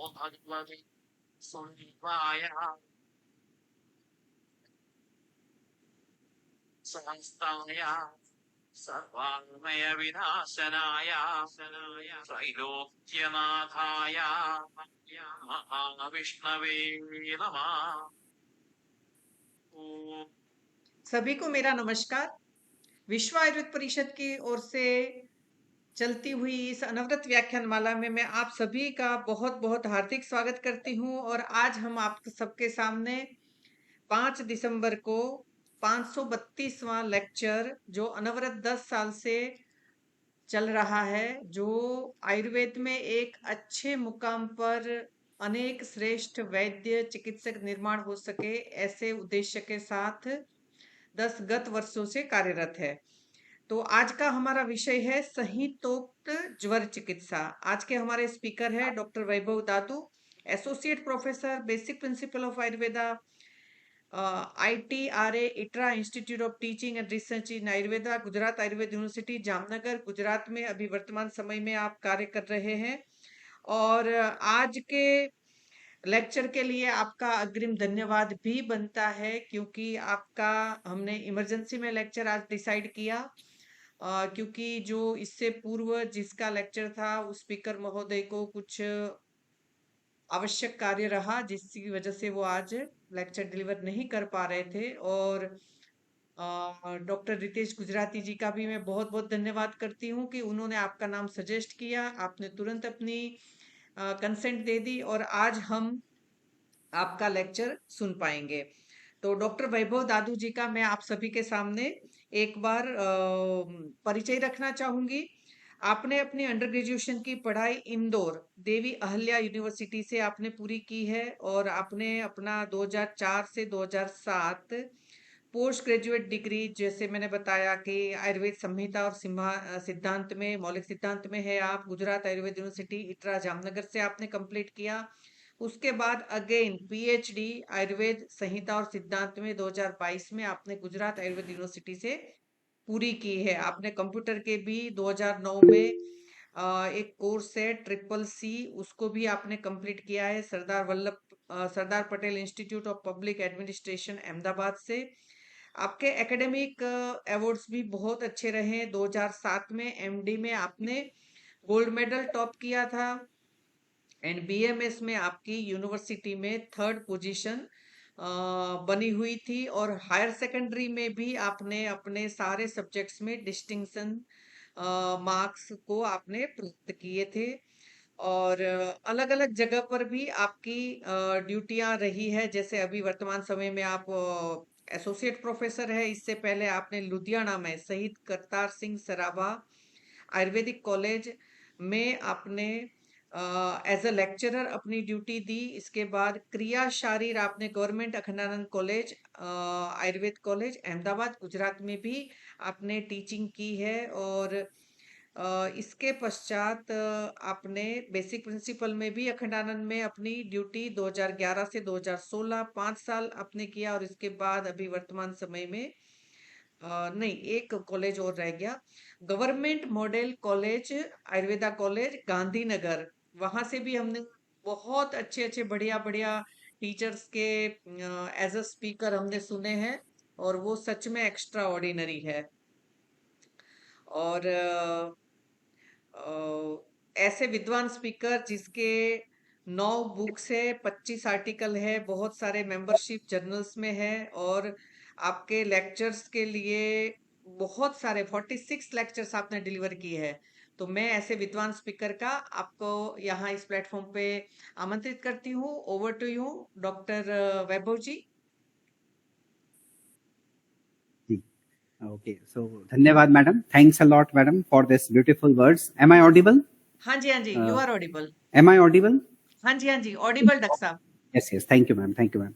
भगवते संवाय सहस्ताय सर्वान्मय विनाशनाय त्रैलोक्यनाथाय महाविष्णवे नमः। सभी को मेरा नमस्कार। विश्व आयुर्वेद परिषद की ओर से चलती हुई इस अनवरत व्याख्यान माला में मैं आप सभी का बहुत बहुत हार्दिक स्वागत करती हूं। और आज हम आप सबके सामने 5 दिसंबर को 532वां लेक्चर जो अनवरत 10 साल से चल रहा है, जो आयुर्वेद में एक अच्छे मुकाम पर अनेक श्रेष्ठ वैद्य चिकित्सक निर्माण हो सके, ऐसे उद्देश्य के साथ 10 गत वर्षों से कार्यरत है। तो आज का हमारा विषय है संहितोक्त ज्वर चिकित्सा। आज के हमारे स्पीकर है doctor Vaibhav Dadu, associate professor, basic principle of Ayurveda, ITRA ITRA institute of teaching and research in Ayurveda, Gujarat Ayurved university Jamnagar, Gujarat में अभी वर्तमान समय में आप कार्य कर रहे हैं। और आज के लेक्चर के लिए आपका अग्रिम धन्यवाद भी बनता है, क्योंकि आपका हमने इमरजेंसी में लेक्चर आज डिसाइड किया, क्योंकि जो इससे पूर्व जिसका लेक्चर था उस स्पीकर महोदय को कुछ आवश्यक कार्य रहा, जिसकी वजह से वो आज लेक्चर डिलीवर नहीं कर पा रहे थे। और डॉक्टर रितेश गुजराती जी का भी मैं बहुत बहुत धन्यवाद करती हूँ कि उन्होंने आपका नाम सजेस्ट किया, आपने तुरंत अपनी कंसेंट दे दी और आज हम आपका लेक्चर सुन पाएंगे। तो डॉक्टर वैभव दादू जी का मैं आप सभी के सामने एक बार परिचय रखना चाहूंगी। आपने अपनी अंडर ग्रेजुएशन की पढ़ाई इंदौर देवी अहल्या यूनिवर्सिटी से आपने पूरी की है और आपने अपना 2004 से 2007 पोस्ट ग्रेजुएट डिग्री, जैसे मैंने बताया कि आयुर्वेद संहिता और सिद्धांत में, मौलिक सिद्धांत में है, आप गुजरात आयुर्वेद यूनिवर्सिटी इटरा जामनगर से आपने कंप्लीट किया। उसके बाद अगेन पीएचडी आयुर्वेद संहिता और सिद्धांत में 2022 में आपने गुजरात आयुर्वेद यूनिवर्सिटी से पूरी की है। आपने कंप्यूटर के भी 2009 में एक कोर्स है CCC, उसको भी आपने कंप्लीट किया है Sardar Patel institute of public administration Ahmedabad से। आपके एकेडमिक अवार्ड्स भी बहुत अच्छे रहे। 2007 में एमडी में आपने गोल्ड मेडल टॉप किया था एंड बीएमएस में आपकी यूनिवर्सिटी में 3rd पोजीशन बनी हुई थी। और हायर सेकेंडरी में भी आपने अपने सारे सब्जेक्ट्स में डिस्टिंक्शन मार्क्स को आपने प्राप्त किए थे। और अलग अलग जगह पर भी आपकी ड्यूटियां रही है, जैसे अभी वर्तमान समय में आप एसोसिएट प्रोफेसर है। इससे पहले आपने लुधियाना में शहीद करतार सिंह सराभा आयुर्वेदिक कॉलेज में आपने एज अ लेक्चरर अपनी ड्यूटी दी। इसके बाद क्रिया शारीर आपने government Akhandanand college Ayurveda college Ahmedabad Gujarat में भी आपने टीचिंग की है। और इसके पश्चात आपने बेसिक प्रिंसिपल में भी अखंडानंद में अपनी ड्यूटी 2011 से 2016 5 साल आपने किया। और इसके बाद अभी वर्तमान समय में नहीं, एक कॉलेज और रह गया, government model college Ayurveda college Gandhinagar, वहां से भी हमने बहुत अच्छे अच्छे बढ़िया बढ़िया टीचर्स के एज अ स्पीकर हमने सुने हैं और वो सच में एक्स्ट्रा ऑर्डिनरी है। और ऐसे विद्वान स्पीकर जिसके 9 बुक्स है, 25 आर्टिकल है, बहुत सारे मेंबरशिप जर्नल्स में है और आपके लेक्चर्स के लिए बहुत सारे 46 लेक्चर्स आपने डिलीवर किए हैं। तो मैं ऐसे विद्वान स्पीकर का आपको यहाँ इस प्लेटफॉर्म पे आमंत्रित करती हूँ। Over to you doctor Vaibhav ji. Okay, so धन्यवाद madam, thanks a lot madam for this beautiful words. Am I audible? हाँ जी, हाँ जी, you are audible. Am I audible? हाँ जी, हाँ जी, ऑडिबल डॉक्टर साहब। Yes, thank you ma'am, thank you ma'am.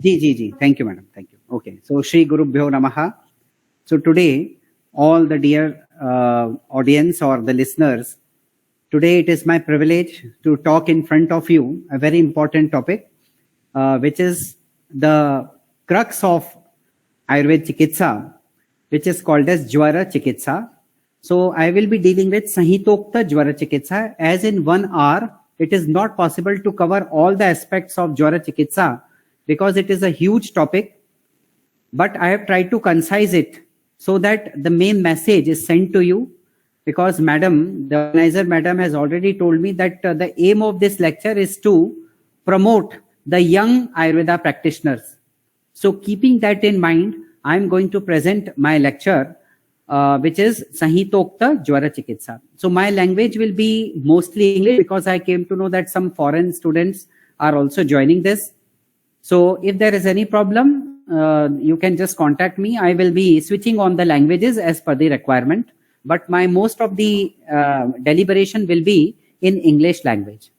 जी, thank you madam, thank you. Okay, so Shri Gurubhyo Namaha. So today, all the dear audience or the listeners, today it is my privilege to talk in front of you a very important topic, which is the crux of Ayurved Chikitsa, which is called as Jwara Chikitsa. So I will be dealing with Sanhitokta Jwara Chikitsa, as in 1 hour it is not possible to cover all the aspects of Jwara Chikitsa because it is a huge topic. But I have tried to concise it so that the main message is sent to you, because madam, the organizer madam has already told me that the aim of this lecture is to promote the young Ayurveda practitioners. So keeping that in mind, I am going to present my lecture, which is Sahitokta Jwara Chikitsa. So my language will be mostly English because I came to know that some foreign students are also joining this. So if there is any problem, you can just contact me. I will be switching on the languages as per the requirement, but my most of the deliberation will be in English language.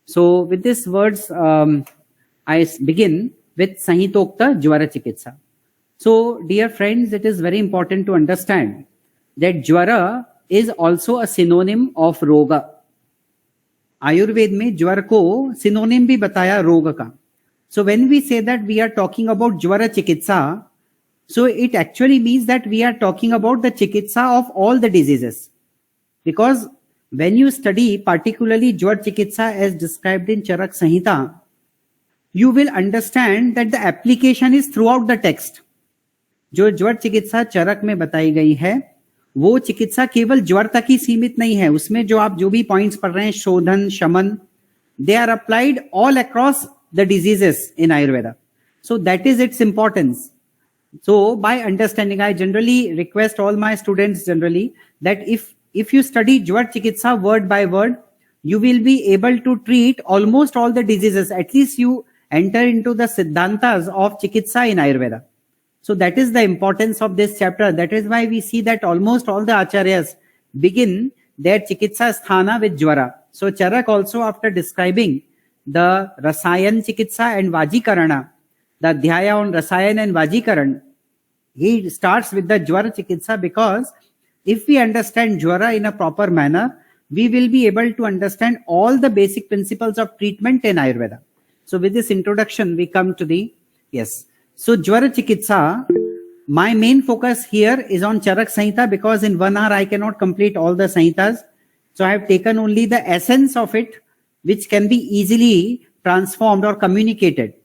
So with these words, I begin with Sahitokta Jwara Chikitsa. So dear friends, it is very important to understand that Jwara is also a synonym of Roga. Ayurveda में ज्वर को synonym भी बताया रोग का. So when we say that we are talking about Jwara Chikitsa, so it actually means that we are talking about the Chikitsa of all the diseases. Because when you study particularly Jwara Chikitsa as described in Charak Samhita, you will understand that the application is throughout the text. जो ज्वर चिकित्सा चरक में बताई गई है वो चिकित्सा केवल ज्वर तक ही सीमित नहीं है. उसमें जो आप जो भी पॉइंट्स पढ़ रहे हैं, shodhan, shaman, they are applied all across the diseases in Ayurveda. So that is its importance. So by understanding, I generally request all my students generally that if you study Jwar Chikitsa word by word, you will be able to treat almost all the diseases. At least you enter into the Siddhantas of Chikitsa in Ayurveda. So that is the importance of this chapter. That is why we see that almost all the Acharyas begin their Chikitsa sthana with Jwara. So Charak also, after describing the Rasayan Chikitsa and Vajikarana, the Adhyaya on Rasayan and Vajikaran, he starts with the Jwara Chikitsa, because if we understand Jwara in a proper manner, we will be able to understand all the basic principles of treatment in Ayurveda. So with this introduction, we come to the, yes. So Jwara Chikitsa, my main focus here is on Charak Samhita, because in 1 hour I cannot complete all the Samhitas. So I have taken only the essence of it, which can be easily transformed or communicated.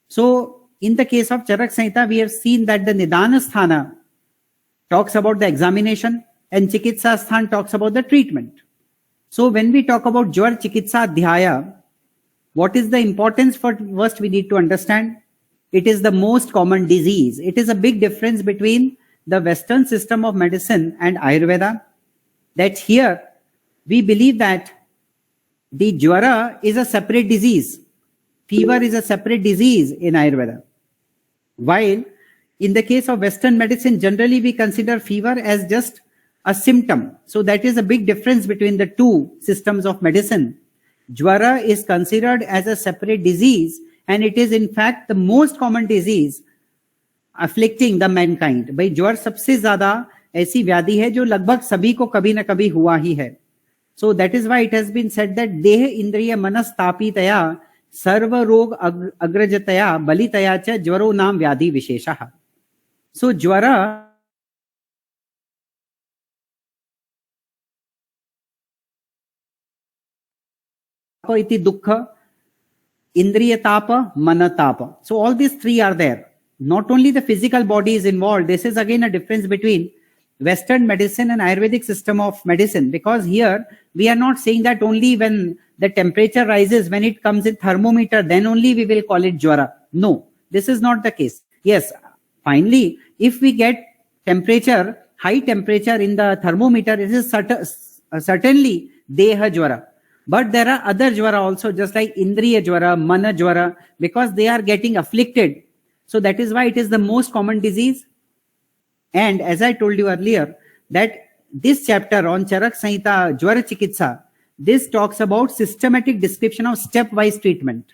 So in the case of Charak Samhita, we have seen that the Nidana Sthana talks about the examination and Chikitsa Sthan talks about the treatment. So when we talk about Jwar Chikitsa Adhyaya, what is the importance? First we need to understand it is the most common disease. It is a big difference between the Western system of medicine and Ayurveda, that here we believe that the Jwara is a separate disease. Fever is a separate disease in Ayurveda. While in the case of Western medicine, generally we consider fever as just a symptom. So that is a big difference between the two systems of medicine. Jwara is considered as a separate disease, and it is in fact the most common disease afflicting the mankind. भाई ज्वर सबसे ज्यादा ऐसी व्याधि है जो लगभग सभी को कभी न कभी हुआ ही है. So that is why it has been said that देह इंद्रिय मनस तापितया सर्व रोग अग्रजतया बलितया च ज्वरो नाम व्याधि विशेषः. So ज्वर इति दुःख, Indriya Tapa, Mana Tapa. So all these three are there. Not only the physical body is involved. This is again a difference between Western medicine and Ayurvedic system of medicine. Because here we are not saying that only when the temperature rises, when it comes in thermometer, then only we will call it Jwara. No, this is not the case. Yes, finally, if we get temperature, high temperature in the thermometer, it is certainly Deha Jwara. But there are other Jwara also, just like Indriya Jwara, Mana Jwara, because they are getting afflicted. So that is why it is the most common disease. And as I told you earlier, that this chapter on Charak Samhita, Jwara Chikitsa, this talks about systematic description of step-wise treatment.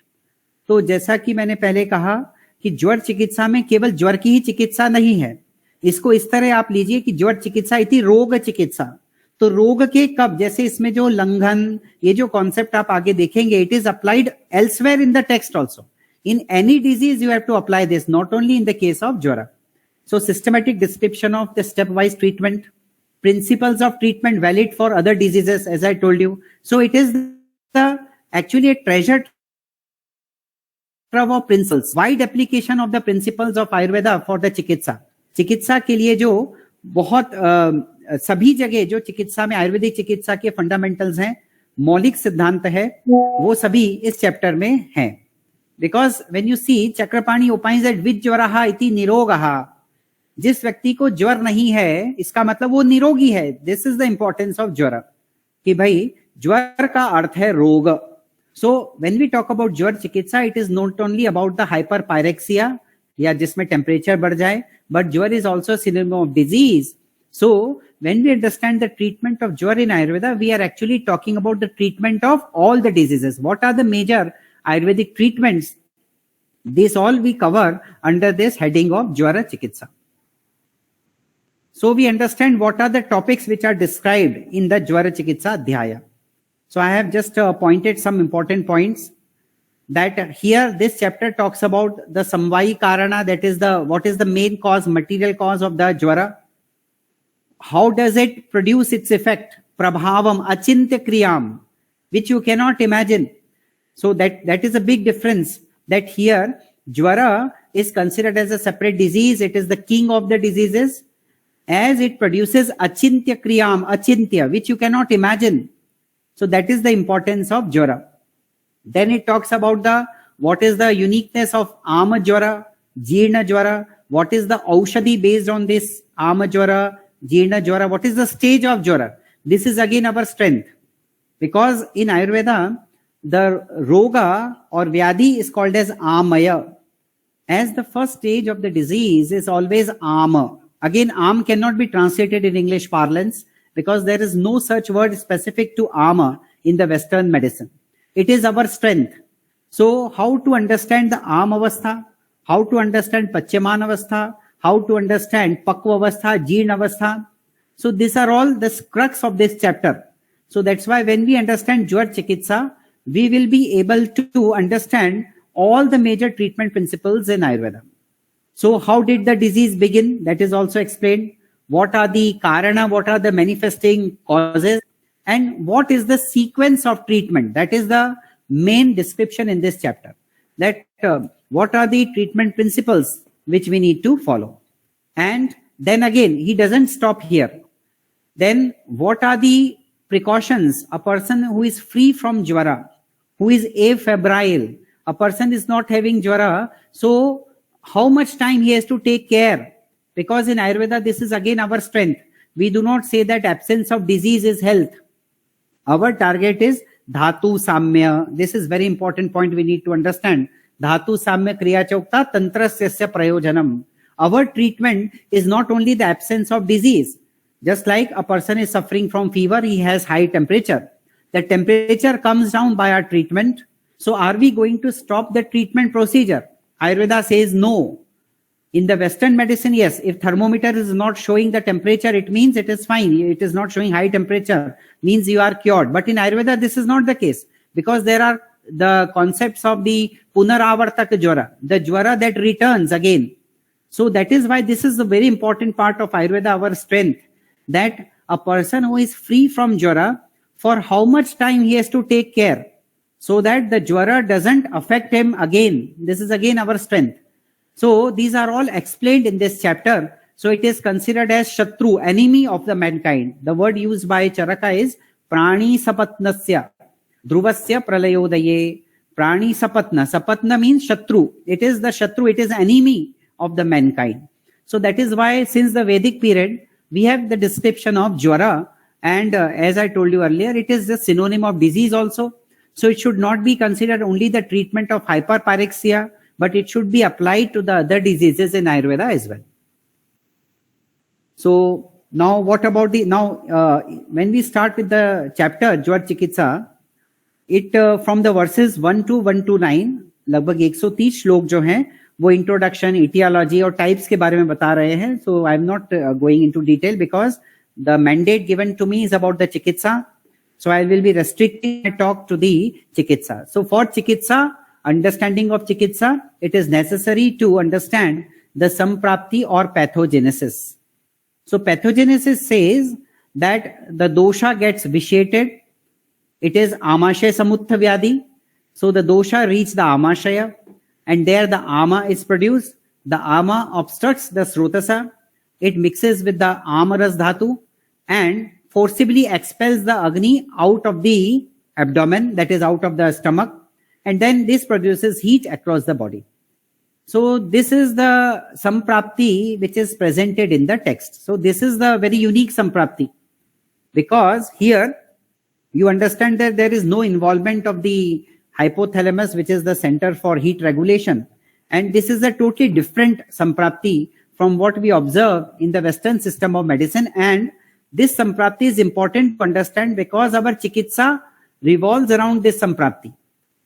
तो जैसा कि मैंने पहले कहा कि ज्वर चिकित्सा में केवल ज्वर की ही चिकित्सा नहीं है. इसको इस तरह आप लीजिए कि ज्वर चिकित्सा इति रोग चिकित्सा. तो रोग के कब, जैसे इसमें जो लंघन, ये जो कॉन्सेप्ट आप आगे देखेंगे, it is applied elsewhere in the text also. In any disease you have to apply this, not only in the case of ज्वर. So systematic description of the stepwise treatment, principles of treatment valid for other diseases, as I told you. So it is actually a treasure trove of principles, wide application of the principles of Ayurveda for the चिकित्सा. चिकित्सा के लिए जो बहुत सभी जगह जो चिकित्सा में आयुर्वेदिक चिकित्सा के फंडामेंटल्स हैं, मौलिक सिद्धांत है, वो सभी इस चैप्टर में हैं. Because when you see Chakrapani opines that विज्वरः इति निरोगः, जिस व्यक्ति को ज्वर नहीं है इसका मतलब वो निरोगी है. This is the importance of jwar, कि भाई ज्वर का अर्थ है रोग. So when we talk about jwar chikitsa, it is not only about the hyperpyrexia या जिसमें टेम्परेचर बढ़ जाए, but jwar is also synonym of disease. सो when we understand the treatment of ज्वर in Ayurveda, we are actually talking about the treatment of all the diseases. What are the major Ayurvedic treatments? This all we cover under this heading of Jwara Chikitsa. So we understand what are the topics which are described in the Jwara Chikitsa Adhyaya. So I have just pointed some important points, that here this chapter talks about the Samvayi Karana, that is what is the main cause, material cause of the Jwara. How does it produce its effect? Prabhavam achintya kriyam, which you cannot imagine. So that is a big difference, that here Jwara is considered as a separate disease. It is the king of the diseases, as it produces achintya kriyam, achintya, which you cannot imagine. So that is the importance of Jwara. Then it talks about what is the uniqueness of Ama Jwara, Jeerna Jwara, what is the Aushadhi based on this Ama Jwara, Jeerna Jwara, what is the stage of Jwara. This is again our strength, because in Ayurveda, the Roga or Vyadhi is called as Amaya, as the first stage of the disease is always Ama. Again, Am cannot be translated in English parlance, because there is no such word specific to Ama in the Western medicine. It is our strength. So how to understand the Am Avastha, how to understand Pachyaman Avastha, how to understand Pakva Avastha, Jeerna Avastha. So these are all the crux of this chapter. So that's why when we understand Jwar Chikitsa, we will be able to understand all the major treatment principles in Ayurveda. So how did the disease begin? That is also explained. What are the karana? What are the manifesting causes? And what is the sequence of treatment? That is the main description in this chapter. That what are the treatment principles which we need to follow? And then again, he doesn't stop here. Then what are the precautions? A person who is free from Jwara, who is afebrile, a person is not having Jwara, so how much time he has to take care? Because in Ayurveda, this is again our strength. We do not say that absence of disease is health. Our target is Dhatu Samya. This is very important point we need to understand. Dhatu Samya Kriya Chokta Tantrasya Prayojanam. Our treatment is not only the absence of disease. Just like a person is suffering from fever, he has high temperature. The temperature comes down by our treatment. So are we going to stop the treatment procedure? Ayurveda says no. In the Western medicine, yes, if thermometer is not showing the temperature, it means it is fine. It is not showing high temperature, means you are cured. But in Ayurveda, this is not the case, because there are the concepts of the punaravartak jwara, the jwara that returns again. So that is why this is a very important part of Ayurveda, our strength, that a person who is free from jwara, for how much time he has to take care, so that the jwara doesn't affect him again. This is again our strength. So these are all explained in this chapter. So it is considered as Shatru, enemy of the mankind. The word used by Charaka is Prani Sapatnasya, Dhruvasya Pralayodaye. Prani Sapatna. Sapatna means Shatru. It is the Shatru, it is enemy of the mankind. So that is why since the Vedic period, we have the description of Jwara. And as I told you earlier, it is the synonym of disease also. So it should not be considered only the treatment of hyperpyrexia, but it should be applied to the other diseases in Ayurveda as well. So now what about when we start with the chapter Jwar Chikitsa, it from the verses 1 to 129, लगभग 130 श्लोक जो हैं वो introduction, etiology और types के बारे में बता रहे हैं. So I am not going into detail because the mandate given to me is about the Chikitsa. So I will be restricting my talk to the Chikitsa. So for Chikitsa, understanding of Chikitsa, it is necessary to understand the Samprapti or pathogenesis. So pathogenesis says that the dosha gets vitiated It is Amashaya Samutha Vyadi. So the dosha reach the Amashaya, and there the Ama is produced. The Ama obstructs the Srotasa. It mixes with the Amaras Dhatu and forcibly expels the Agni out of the abdomen, that is out of the stomach, and then this produces heat across the body. So this is the Samprapti which is presented in the text. So this is the very unique Samprapti, because here you understand that there is no involvement of the hypothalamus, which is the center for heat regulation. And this is a totally different Samprapti from what we observe in the Western system of medicine. And this Samprapti is important to understand because our Chikitsa revolves around this Samprapti.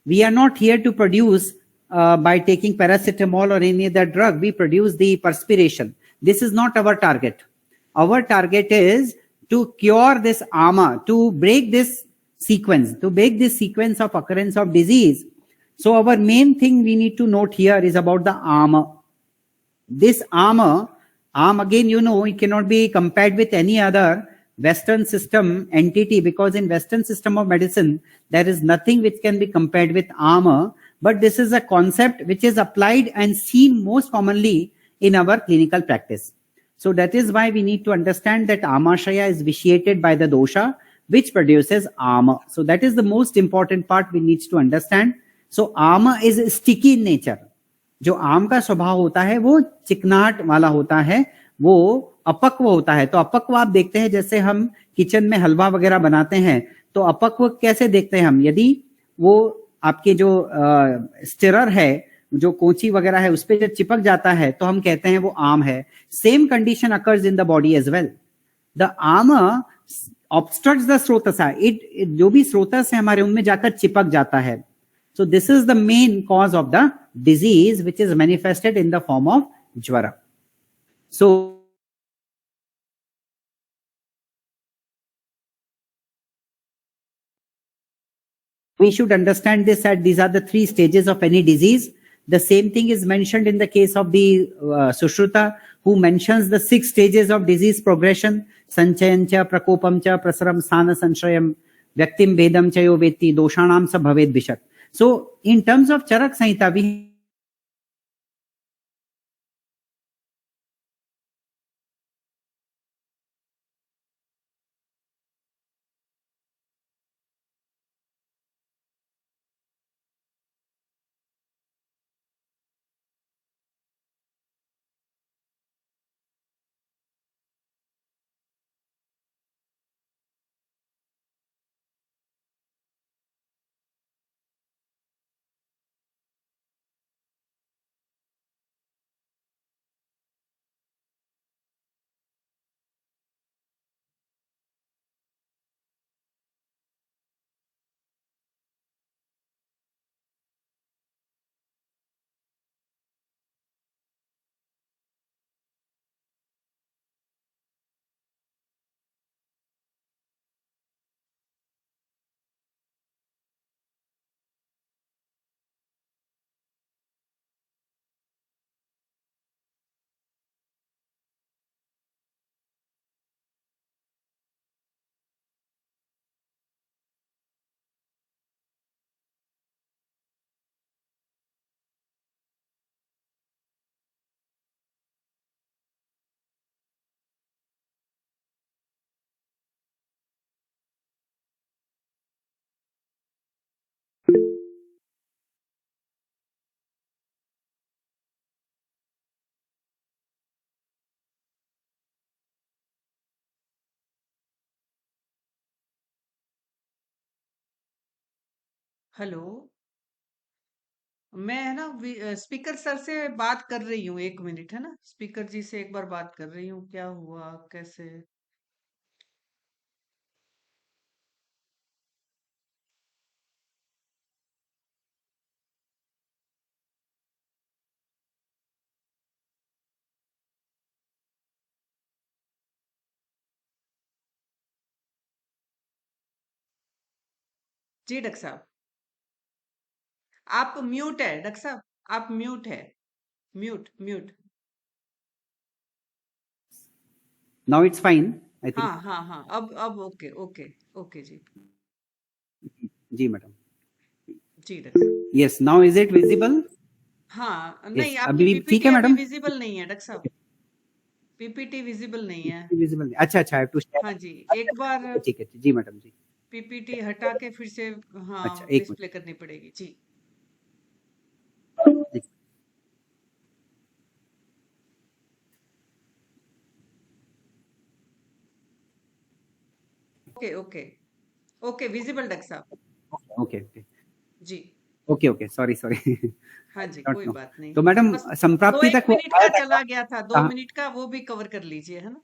We are not here to produce by taking paracetamol or any other drug. We produce the perspiration. This is not our target. Our target is to cure this ama, to break this sequence of occurrence of disease. So our main thing we need to note here is about the ama. This ama again, it cannot be compared with any other Western system entity, because in Western system of medicine, there is nothing which can be compared with ama. But this is a concept which is applied and seen most commonly in our clinical practice. So that is why we need to understand that Amashaya is vitiated by the dosha, which produces ama. So that is the most important part we need to understand. So ama is sticky in nature. जो आम का स्वभाव होता है वो चिकनाहट वाला होता है, वो अपक्व होता है. तो अपक्व आप देखते हैं, जैसे हम किचन में हलवा वगैरह बनाते हैं तो अपक्व कैसे देखते हैं हम, यदि वो आपके जो स्टिरर है, जो कोची वगैरह है, उस पर जब चिपक जाता है तो हम कहते हैं वो आम है. Same condition occurs in the body as well. The ama obstructs the srotasa. It जो भी स्रोतस है हमारे उनमें जाकर चिपक जाता है. So this is the main cause of the disease, which is manifested in the form of jvara. So we should understand this, that these are the three stages of any disease. The same thing is mentioned in the case of the Sushruta, who mentions the 6 stages of disease progression: sanchayancha, prakopamcha, prasaram, sthana sanshayam, vyaktim vedam chayo veti, doshanam sa bhaved vishat. So in terms of Charak Samhita, we hello, मैं है ना speaker sir से बात कर रही हूँ. 1 minute, है ना, स्पीकर जी से एक बार बात कर रही हूँ. क्या हुआ, कैसे? जी डॉक्टर साहब, आप म्यूट है. डॉक्टर साहब, आप म्यूट है. Mute mute. now it's fine, I think. हाँ हाँ हाँ, अब ओके ओके ओके जी. जी मैडम. जी डॉक्टर साहब. Yes, now is it visible? हाँ, Yes, नहीं आपकी अभी ठीक पीपीटी है अभी मैडम? विजिबल नहीं है डॉक्टर साहब. पीपीटी विजिबल नहीं है. Visible नहीं. अच्छा अच्छा, I have to share. हाँ जी, अच्छा एक बार ठीक है जी मैडम जी. पीपीटी हटा के फिर से अच्छा हाँ एक डिस्प्ले करनी पड़ेगी जी. Minute. Okay okay okay visible doctor साहब. ओके ओके जी. Okay okay, sorry sorry. हाँ जी, Don't कोई know. बात नहीं. तो मैडम बस दो संप्राप्ति एक तक वो मिनट आया का था चला क्या? गया था, 2 हाँ. मिनट का वो भी कवर कर लीजिए, है ना.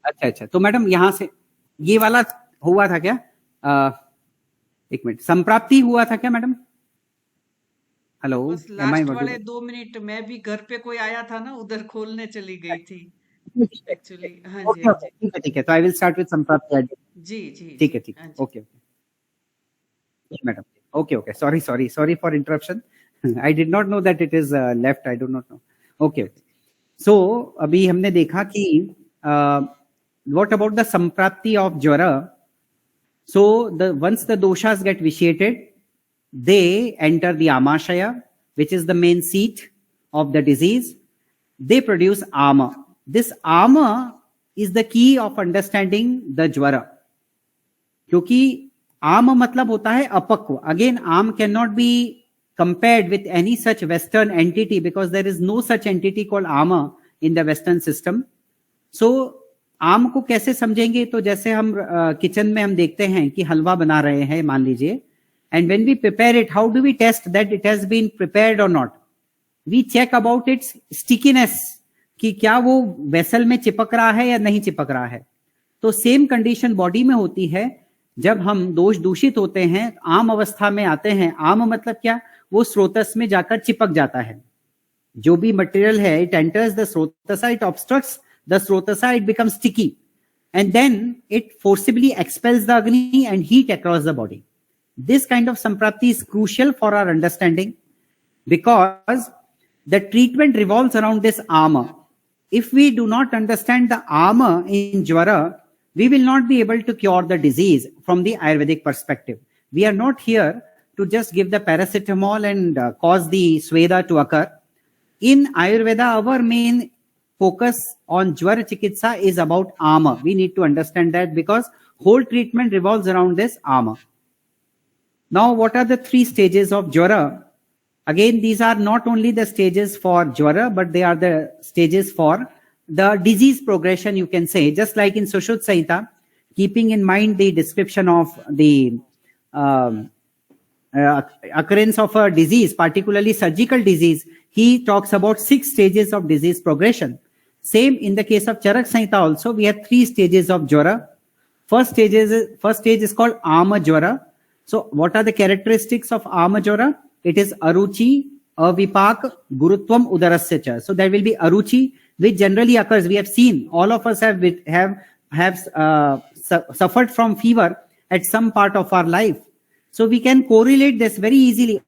अच्छा अच्छा, तो मैडम यहाँ से ये वाला हुआ था क्या? एक मिनट, संप्राप्ति हुआ था क्या मैडम? हेलो, बस एम आई लास्ट वाले ऑडिबल? 2 मिनट मैं भी घर पे कोई आया था ना, उधर खोलने चली गई थी एक्चुअली. हाँ जी ओके हाँ ओके, जी ठीक है, तो I will start with samprapti. जी जी ठीक जी. है ठीक हाँ है, जी. Okay okay madam. Okay okay, sorry sorry sorry for interruption. I did not know that it is left, I don't not know. Okay, so अभी हमने देखा कि what about the samprapti of ज्वर. So the once the doshas get vitiated, they enter the amashaya, which is the main seat of the disease. They produce ama. This ama is the key of understanding the jwara. क्योंकि आम मतलब होता है अपक्व. Again, आम cannot be compared with any such Western entity because there is no such entity called ama in the Western system. So आम को कैसे समझेंगे? तो जैसे हम किचन में हम देखते हैं कि हलवा बना रहे हैं मान लीजिए, and when we prepare it, how do we test that it has been prepared और not? We check about its stickiness, कि क्या वो वेसल में चिपक रहा है या नहीं चिपक रहा है. तो सेम कंडीशन बॉडी में होती है. जब हम दोष दूषित होते हैं, आम अवस्था में आते हैं. आम मतलब क्या? वो स्रोतस में जाकर चिपक जाता है. जो भी मटेरियल है, it enters the srotasa, it obstructs the srotasa, it becomes sticky, and then it forcibly expels the agni and heat across the body. This kind of samprapti is crucial for our understanding because the treatment revolves around this armor. If we do not understand the armor in jwara, we will not be able to cure the disease from the Ayurvedic perspective. We are not here to just give the paracetamol and cause the sweda to occur. In Ayurveda, our main focus on jwara chikitsa is about armor. We need to understand that because whole treatment revolves around this armor. Now, what are the 3 stages of jwara? Again, these are not only the stages for jwara, but they are the stages for the disease progression, you can say. Just like in Sushruta Samhita, keeping in mind the description of the occurrence of a disease, particularly surgical disease, he talks about 6 stages of disease progression. Same in the case of Charak Samhita also, we have 3 stages of jwara. First stage is called ama jwara. So what are the characteristics of ama jwara? It is aruchi, avipak, gurutvam, udarasya cha. So there will be aruchi, which generally occurs. We have seen, all of us have suffered from fever at some part of our life. So we can correlate this very easily.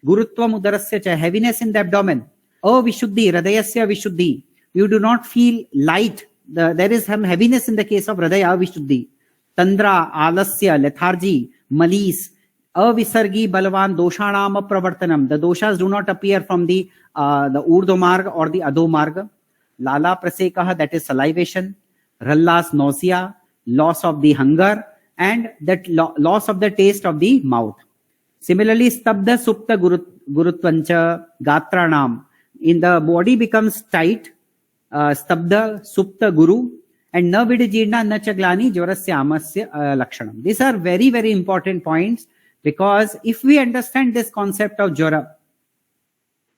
Gurutvam udarasya cha, heaviness in the abdomen. Avishuddhi, hridayasya vishuddhi. You do not feel light. There is some heaviness in the case of hridaya vishuddhi. Tandra, alasya, lethargy, malis. Avisargi balvan doshanam apravartanam. The doshas do not appear from the urdhva marga or the adho marga. Lala prasekaha, that is salivation. Rallas, nausea, loss of the hunger, and that loss of the taste of the mouth. Similarly, stabdha supta gurutvancha gatranam. In the body becomes tight, stabdha supta guru, and na vidijirna na chaglani jwarasya amasya lakshanam. These are very, very important points because if we understand this concept of jwara,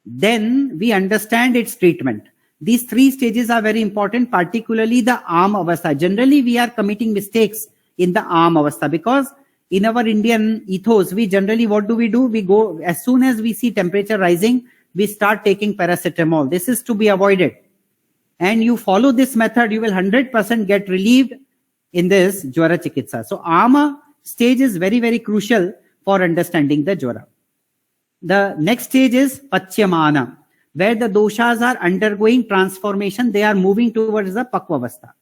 then we understand its treatment. These 3 stages are very important, particularly the arm avastha. Generally, we are committing mistakes in the arm avastha because in our Indian ethos, we generally, what do? We go, as soon as we see temperature rising, we start taking paracetamol. This is to be avoided. And you follow this method, you will 100% get relieved in this jwara chikitsa. So, ama stage is very, very crucial for understanding the jwara. The next stage is pachyamana. where the doshas are undergoing transformation, they are moving towards the pakvavastha.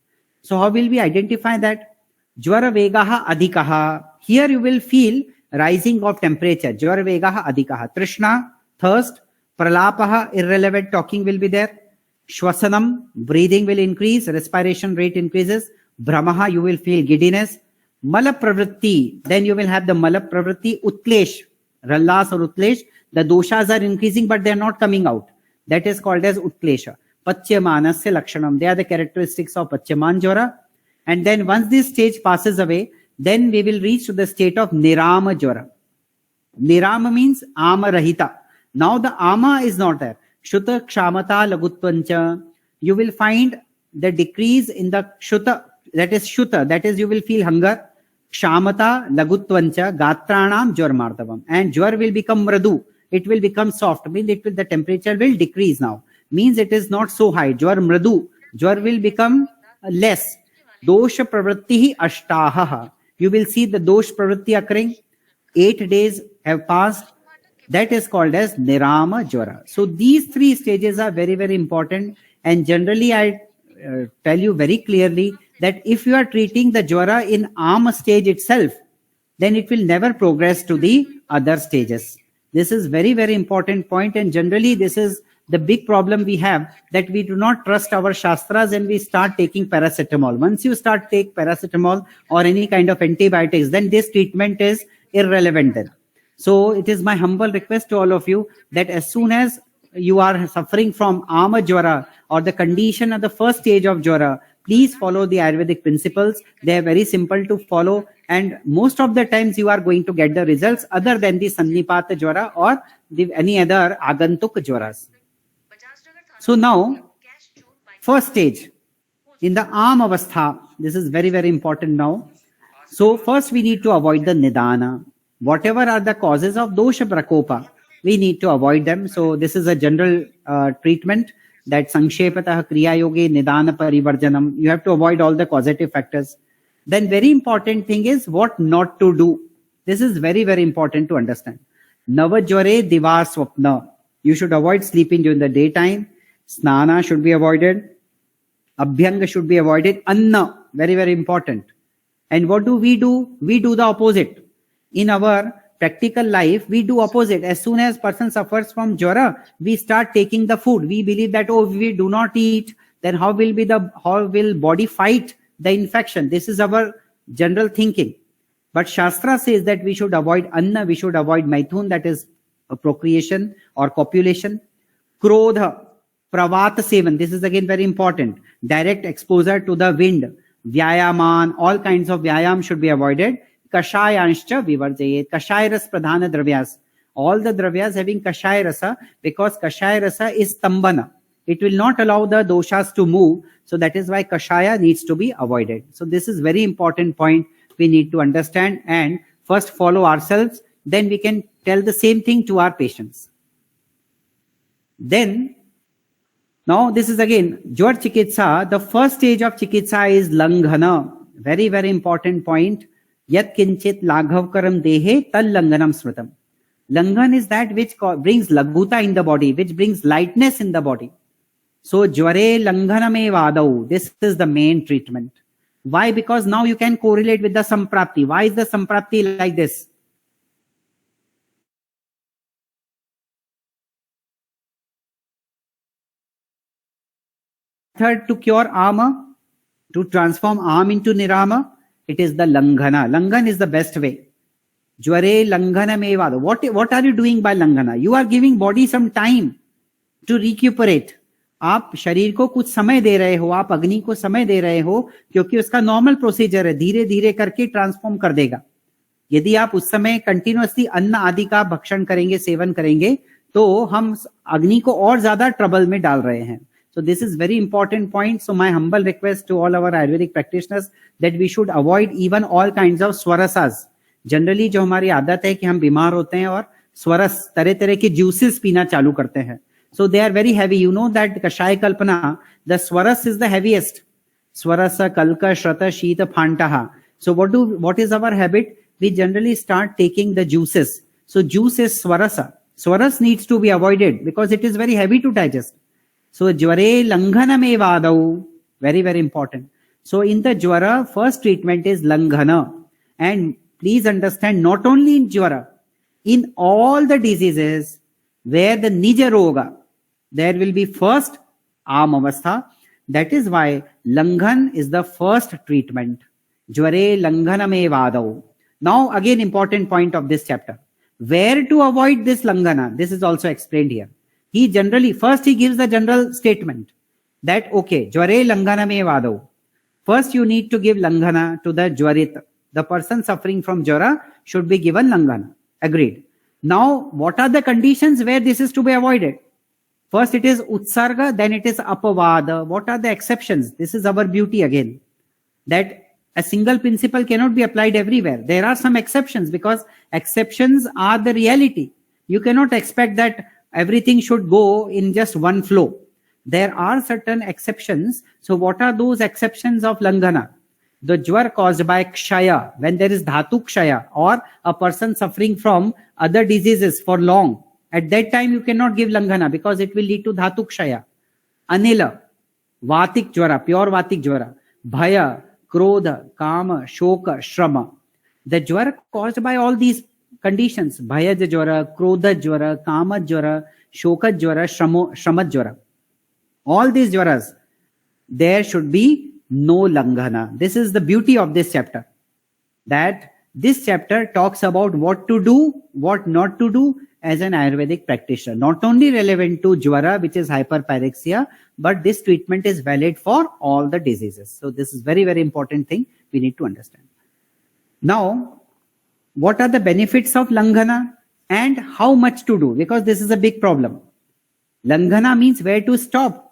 So how will we identify that? Jvara vegaha adhikaha. Here you will feel rising of temperature. Jvara vegaha adhikaha. Trishna, thirst. Pralapaha, irrelevant talking will be there. Shwasanam, breathing will increase, respiration rate increases. Brahmaha, you will feel giddiness. Mala pravritti, then you will have the mala pravritti. Utlesh, rallas or utlesh, the doshas are increasing but they are not coming out. That is called as utklesha. Pachyamanasya lakshanam, they are the characteristics of Pachyaman Jvara. And then once this stage passes away, then we will reach to the state of Nirama Jvara. Nirama means Ama Rahita. Now the Ama is not there. Shuta Kshamata Lagutvancha. You will find the decrease in the Shuta, that is Shuta, that is you will feel hunger. Kshamata Lagutvancha Gatranam Jvarmardavam. And Jvar will become Mradu. It will become soft. Means the temperature will decrease now. Means it is not so high. Jvar Mradu. Jvar will become less. Dosha Pravrittihi Ashtaha. You will see the Dosh Pravritti occurring. 8 days have passed. That is called as Nirama Jvara. So these 3 stages are very, very important. And generally I tell you very clearly that if you are treating the Jvara in Ama stage itself, then it will never progress to the other stages. This is very, very important point. And generally this is the big problem we have, that we do not trust our Shastras and we start taking paracetamol. Once you start take paracetamol or any kind of antibiotics, then this treatment is irrelevant then. So it is my humble request to all of you that as soon as you are suffering from Ama Jvara or the condition of the first stage of Jvara, please follow the Ayurvedic principles. They are very simple to follow, and most of the times you are going to get the results other than the Sannipata Jvara or any other Agantuk Jvaras. So now, first stage, in the Ama Avastha, this is very, very important now. So first we need to avoid the Nidana. Whatever are the causes of dosha prakopa, we need to avoid them. So this is a general treatment, that Sanshepatah Kriya Yoge Nidana Parivarjanam. You have to avoid all the causative factors. Then very important thing is what not to do. This is very, very important to understand. Navajvare Diva Swapna. You should avoid sleeping during the daytime. Snana should be avoided. Abhyanga should be avoided. Anna, very, very important. And what do? We do the opposite. In our practical life, we do opposite. As soon as person suffers from Jvara, we start taking the food. We believe that, oh, if we do not eat, then how will body fight the infection? This is our general thinking. But Shastra says that we should avoid Anna, we should avoid Maithun, that is procreation or copulation. Krodha, Pravat Sevan, this is again very important. Direct exposure to the wind. Vyayaman, all kinds of vyayam should be avoided. Kashayanscha vivarjayet. Kashayaras pradhana dravyas. All the dravyas having kashaya rasa, because kashaya rasa is tambana. It will not allow the doshas to move. So that is why kashaya needs to be avoided. So this is very important point we need to understand and first follow ourselves. Then we can tell the same thing to our patients. Then, now this is again, Jvar Chikitsa. The first stage of Chikitsa is Langhana. Very, very important point. Yat kinchit laghavkaram dehe tal langhanam smritam. Langhan is that which brings laghuta in the body, which brings lightness in the body. So jvare langhaname vadau. This is the main treatment. Why? Because now you can correlate with the samprapti. Why is the samprapti like this? Third, to cure ama, to transform am into nirama, it is the langhana. Langhan is the best way. Jvare langhana mevada. What are you doing by langhana? You are giving body some time to recuperate. आप शरीर को कुछ समय दे रहे हो, आप अग्नि को समय दे रहे हो, क्योंकि उसका नॉर्मल प्रोसीजर है, धीरे धीरे करके ट्रांसफॉर्म कर देगा. यदि आप उस समय कंटिन्यूअसली अन्न आदि का भक्षण करेंगे, सेवन करेंगे, तो हम अग्नि को और ज्यादा ट्रबल में डाल रहे हैं. So this is very important point. So my humble request to all our Ayurvedic practitioners that we should avoid even all kinds of swarasas. Generally जो हमारी आदत है कि हम बीमार होते हैं और स्वरस तरह तरह के juices पीना चालू करते हैं. So they are very heavy. You know that Kashaya Kalpana, the swaras is the heaviest. Swarasa, Kalka, Shrata, Shita, Phantaha. So what is our habit? We generally start taking the juices. So juice is swarasa. Swaras needs to be avoided because it is very heavy to digest. So jware langhaname vadau, very, very important. So in the jwara, first treatment is langhana. And please understand, not only in jwara, in all the diseases where the nija roga, there will be first amavastha. That is why langhan is the first treatment. Jware langhaname vadau. Now again important point of this chapter. Where to avoid this langhana? This is also explained here. He generally, first he gives the general statement that, okay, jware langhaname vadau. First you need to give langhana to the jwarit. The person suffering from jwara should be given langhana. Agreed. Now, what are the conditions where this is to be avoided? First it is utsarga, then it is apavada. What are the exceptions? This is our beauty again. That a single principle cannot be applied everywhere. There are some exceptions because exceptions are the reality. You cannot expect that everything should go in just one flow. There are certain exceptions. So what are those exceptions of langhana? The jwar caused by kshaya, when there is dhatu kshaya, or a person suffering from other diseases for long. At that time you cannot give langhana because it will lead to dhatu kshaya. Anila, vatik jwara, pure vatik jwara, bhaya, krodha, kama, shoka, shrama. The jwar caused by all these conditions, bhaya jwara, krodha jwara, kama jwara, shoka jwara, shrama jwara. All these jwaras, there should be no langhana. This is the beauty of this chapter. That this chapter talks about what to do, what not to do as an Ayurvedic practitioner. Not only relevant to jwara, which is hyperpyrexia, but this treatment is valid for all the diseases. So this is very, very important thing we need to understand. Now, what are the benefits of langhana and how much to do? Because this is a big problem. Langhana means where to stop.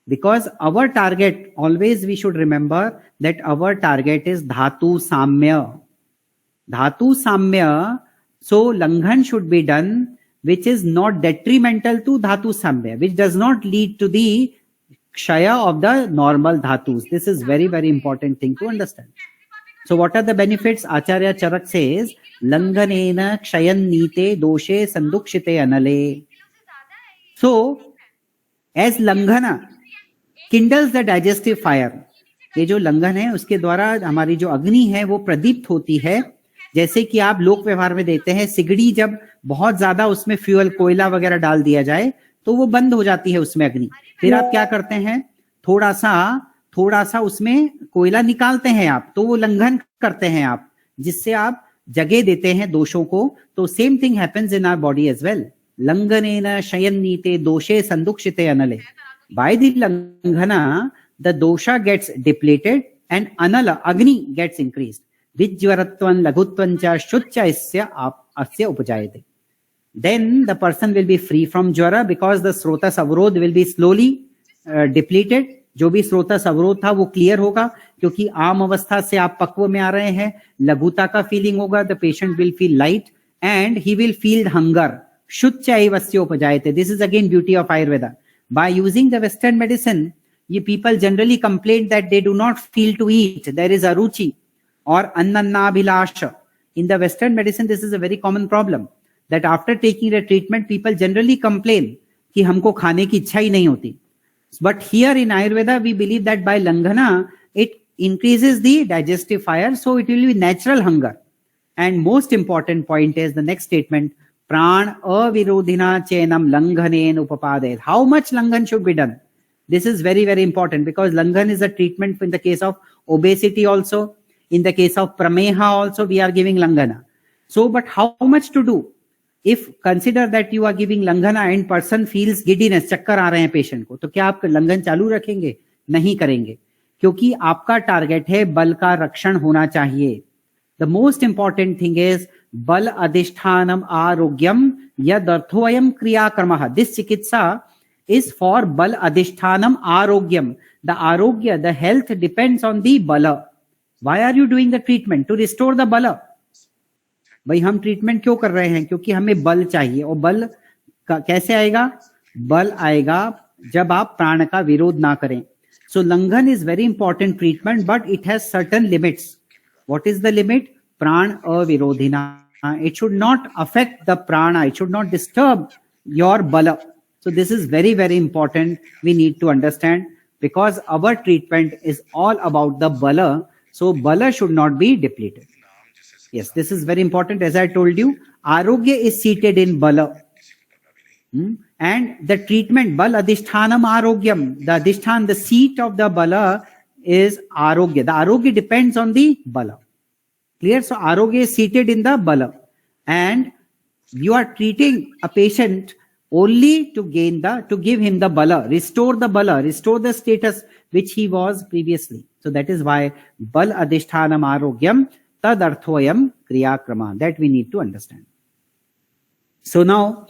Because our target, always we should remember that our target is dhatu samya. Dhatu samya, so langhan should be done which is not detrimental to dhatu samya, which does not lead to the kshaya of the normal dhatus. This is very, very important thing to understand. So what are the benefits? Acharya Charak says, langhanena kshayan nite doshe sandukshite anale. So, as langhana kindles the digestive fire, ये जो लंघन है उसके द्वारा हमारी जो अग्नि है वो प्रदीप्त होती है. जैसे कि आप लोक व्यवहार में देते हैं, सिगड़ी जब बहुत ज्यादा उसमें फ्यूल कोयला वगैरह डाल दिया जाए तो वो बंद हो जाती है उसमें अग्नि. फिर आप क्या करते हैं, थोड़ा सा उसमें कोयला निकालते हैं आप, तो वो लंघन करते हैं आप, जिससे आप जगह देते हैं दोषों को. तो same thing happens in our body as well. लंघनेन शयन्नीते दोषे संदुक्षिते अनले. By the langhana, the dosha gets depleted and anala, agni, gets increased. Vijwaratvan laghutvancha shucha isya asya upajayate. Then the person will be free from jwara because the srota savrodh will be slowly depleted. जो भी स्रोता अवरोध था वो clear होगा क्योंकि आम अवस्था से आप पक्व में आ रहे हैं. लघुता का फीलिंग होगा. The patient will feel light and he will feel hunger. शुच्च एवस्य उपजायते. This is again beauty of Ayurveda. By using the Western medicine, you people generally complain that they do not feel to eat. There is aruchi or annannabhilasha. In the Western medicine, this is a very common problem. That after taking the treatment, people generally complain कि हमको खाने की इच्छा ही नहीं होती. But here in Ayurveda, we believe that by langhana, it increases the digestive fire, so it will be natural hunger. And most important point is the next statement, Pran avirodhina chenam langhanen upapadet. How much langhan should be done? This is very, very important because langhan is a treatment in the case of obesity also. In the case of prameha also, we are giving langhana. So, but how much to do? If consider that you are giving langhana and person feels giddiness, चक्कर आ रहे हैं patient को, तो क्या आप लंघन चालू रखेंगे? नहीं करेंगे, क्योंकि आपका टारगेट है बल का रक्षण होना चाहिए. The most important thing is बल अधिष्ठानम आरोग्यम यदर्थोयम क्रियाकर्मः. This चिकित्सा is for बल अधिष्ठानम आरोग्यम. The arogya, the health depends on the bala. Why are you doing the treatment? To restore the bala. भाई हम ट्रीटमेंट क्यों कर रहे हैं? क्योंकि हमें बल चाहिए. और बल कैसे आएगा? बल आएगा जब आप प्राण का विरोध ना करें. So langan is very important treatment, but it has certain limits. What is the limit? Pran avirodhina. it should not affect the prana, it should not disturb your bala. So this is very, very important. We need to understand, because our treatment is all about the bala. So bala should not be depleted. Yes, this is very important. As I told you, arogya is seated in bala. And the treatment, bal adhishthanam arogyam, the adhishthan, the seat of the bala is arogya. The arogya depends on the bala. Clear? So arogya is seated in the bala, and you are treating a patient only to give him the bala, restore the status which he was previously. So that is why bal adhishthanam arogyam tad arthoyam kriyakrama, that we need to understand. So now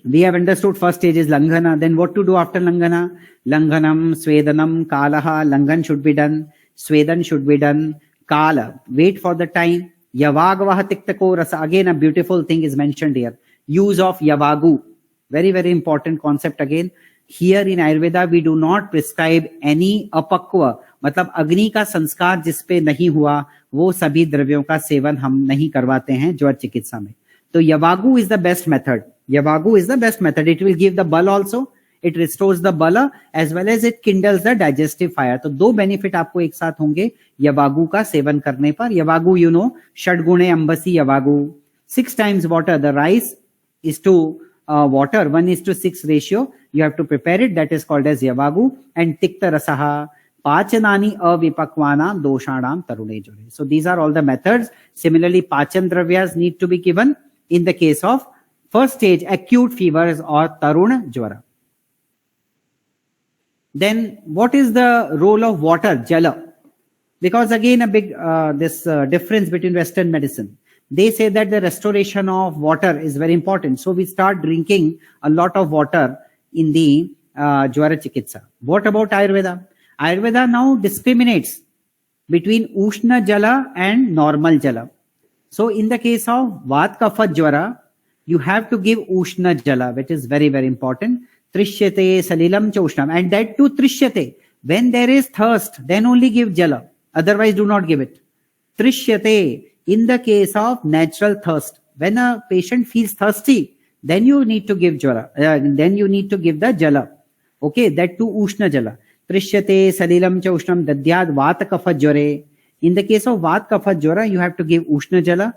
we have understood first stage is langhana. Then what to do after langhana? Langhanam, swedanam, kalaha. Langhan should be done, swedan should be done, kala, wait for the time. Yavagvaha tiktako rasa. Again, a beautiful thing is mentioned here. Use of yavagu. Very, very important concept again. Here in Ayurveda, we do not prescribe any apakwa. मतलब अग्नि का संस्कार जिसपे नहीं हुआ, वो सभी द्रव्यों का सेवन हम नहीं करवाते हैं ज्वर चिकित्सा में. तो yavagu is the best method. Yavagu is the best method. It will give the bal also. It restores the bala as well as it kindles the digestive fire. तो दो बेनिफिट आपको एक साथ होंगे यवागु का सेवन करने पर. यवागु, you know, षड्गुणे अंबसी यवागु. 6 times water. The rice is to water, 1:6 ratio. You have to prepare it. That is called as yavagu. And tikta rasaha. Pachanani avipakvanam doshanam tarune jure. So these are all the methods. Similarly, pachan dravyas need to be given in the case of first stage acute fevers or tarun jwara. Then what is the role of water, jala? Because again, a big difference between Western medicine. They say that the restoration of water is very important. So we start drinking a lot of water in the jwara chikitsa. What about Ayurveda? Ayurveda now discriminates between ushna jala and normal jala. So in the case of vat kapha jwara, you have to give ushna jala, which is very, very important. Trishyate salilam cha ushnam. And that too trishyate. When there is thirst, then only give jala. Otherwise do not give it. Trishyate. In the case of natural thirst, when a patient feels thirsty, then you need to give jala. Then you need to give the jala. Okay, that too ushna jala. Trishyate salilam cha ushnam dadyad vata kapha jware. In the case of vat kapha jwara, you have to give ushna jala.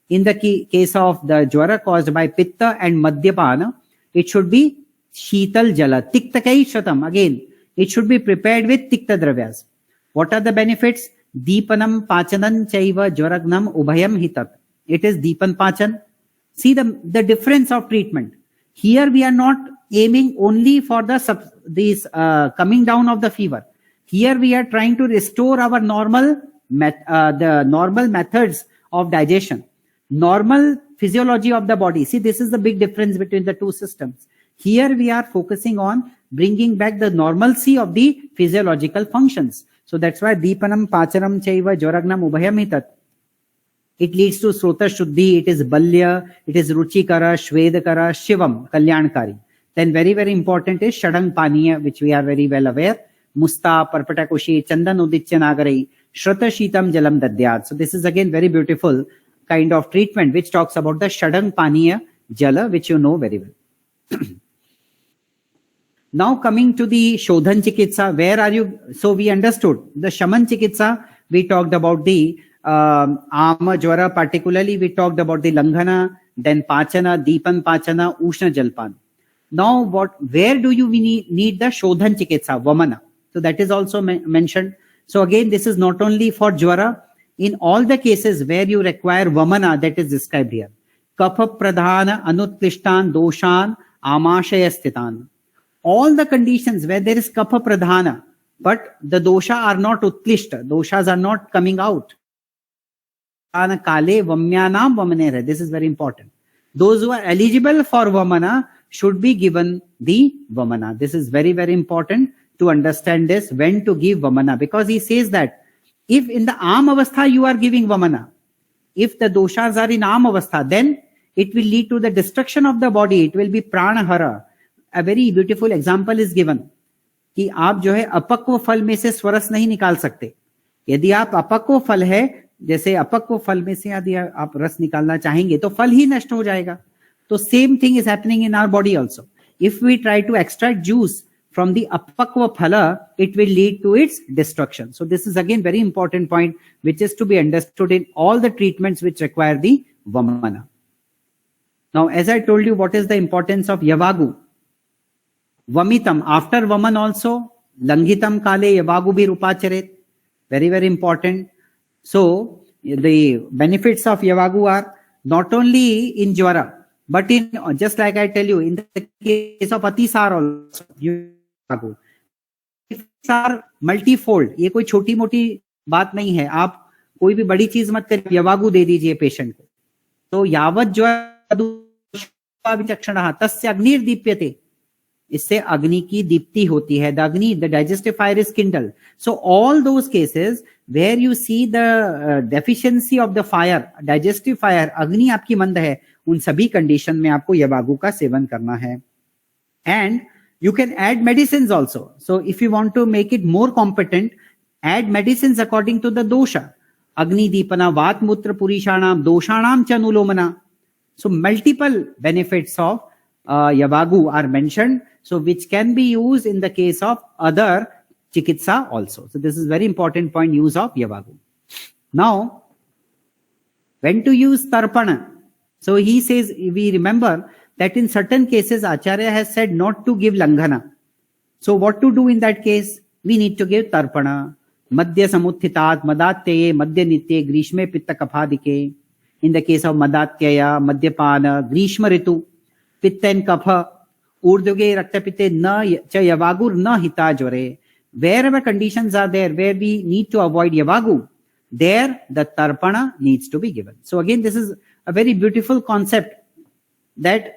In the case of the jwara caused by pitta and madhyapana, it should be sheetal jala. Tiktakai shatam. Again, it should be prepared with tikta dravyas. What are the benefits? Deepanam pachanan chaiva jwaragnam ubhayam hitat. It is deepan pachan. See the difference of treatment. Here we are not aiming only for the coming down of the fever. Here we are trying to restore our normal methods of digestion, normal physiology of the body. See, this is the big difference between the two systems. Here we are focusing on bringing back the normalcy of the physiological functions. So that's why Deepanam, Pachanam, Chaiva, Jwaragnam, Ubhayam Hitat. It leads to Srota Shuddhi, it is Balya, it is Ruchikara, Shvedakara, Shivam, Kalyankari. Then very, very important is Shadang Paniya, which we are very well aware. Musta, Parpatakushi, Chandan Uditya Nagarai, Shrata Shitam Jalam Dadyat. So this is again very beautiful kind of treatment which talks about the Shadang Paniya Jala, which you know very well. Now coming to the Shodhan Chikitsa, where are you? So we understood the Shaman Chikitsa, we talked about the Ama Jwara, particularly we talked about the Langhana, then Pachana, Deepan Pachana, Ushna Jalpan. Now where do you need the Shodhan Chikitsa, Vamana? So that is also mentioned. So again, this is not only for Jwara, in all the cases where you require Vamana, that is described here. Kapha Pradhana, Anutkishtan, Doshan, Amashaya Sthitan. All the conditions where there is kapha pradhana, but the dosha are not utklishta, doshas are not coming out. Kale vamyanam vamanera. This is very important. Those who are eligible for vamana should be given the vamana. This is very, very important to understand this, when to give vamana, because he says that if in the am avastha you are giving vamana, if the doshas are in am avastha, then it will lead to the destruction of the body. It will be pranahara. A very beautiful example is given कि आप जो है अपक्व फल में से स्वरस नहीं निकाल सकते. यदि आप अपक्व फल है जैसे अपक्व फल में से यदि आप रस निकालना चाहेंगे तो फल ही नष्ट हो जाएगा. तो same thing is happening in our body also. If we try to extract juice from the apakva phala, it will lead to its destruction. So this is again very important point which is to be understood in all the treatments which require the vamana. Now as I told you, what is the importance of yavagu? Vamitam, after vaman also, langhitam kale yavagu bhi rupacharet. Very, very important. So the benefits of yavagu are not only in jwara, but in, just like I tell you, in the case of atisar also, are multifold. ये कोई छोटी मोटी बात नहीं है. आप कोई भी बड़ी चीज मत करिए, यवागु दे दीजिए पेशेंट को. तो यावत जो विचक्षण तस्य अग्निर्दीप्यते, इससे अग्नि की दीप्ति होती है. The agni, the digestive fire is kindle. So all those cases where you see the deficiency of the fire, digestive fire, agni आपकी मंद है, उन सभी कंडीशन में आपको यवागु का सेवन करना है. And you can add medicines also. So if you want to make it more competent, add medicines according to the dosha. Agni deepana, vat mutra purishanam, doshanam cha nulomana. So multiple benefits of yavagu are mentioned, so which can be used in the case of other chikitsa also. So this is very important point, use of yavagu. Now, when to use tarpana? So he says, we remember that in certain cases Acharya has said not to give langhana. So what to do in that case? We need to give tarpana. Madhya samuthitat, madatyaye, madhya nitye, grishme pitta kaphadike. In the case of madatyaya, madhyapana, grishma ritu, pitta and kapha, urdhage raktapitte na cha yavagur na hita jore. Wherever conditions are there where we need to avoid yavagu, there the tarpana needs to be given. So again, this is a very beautiful concept that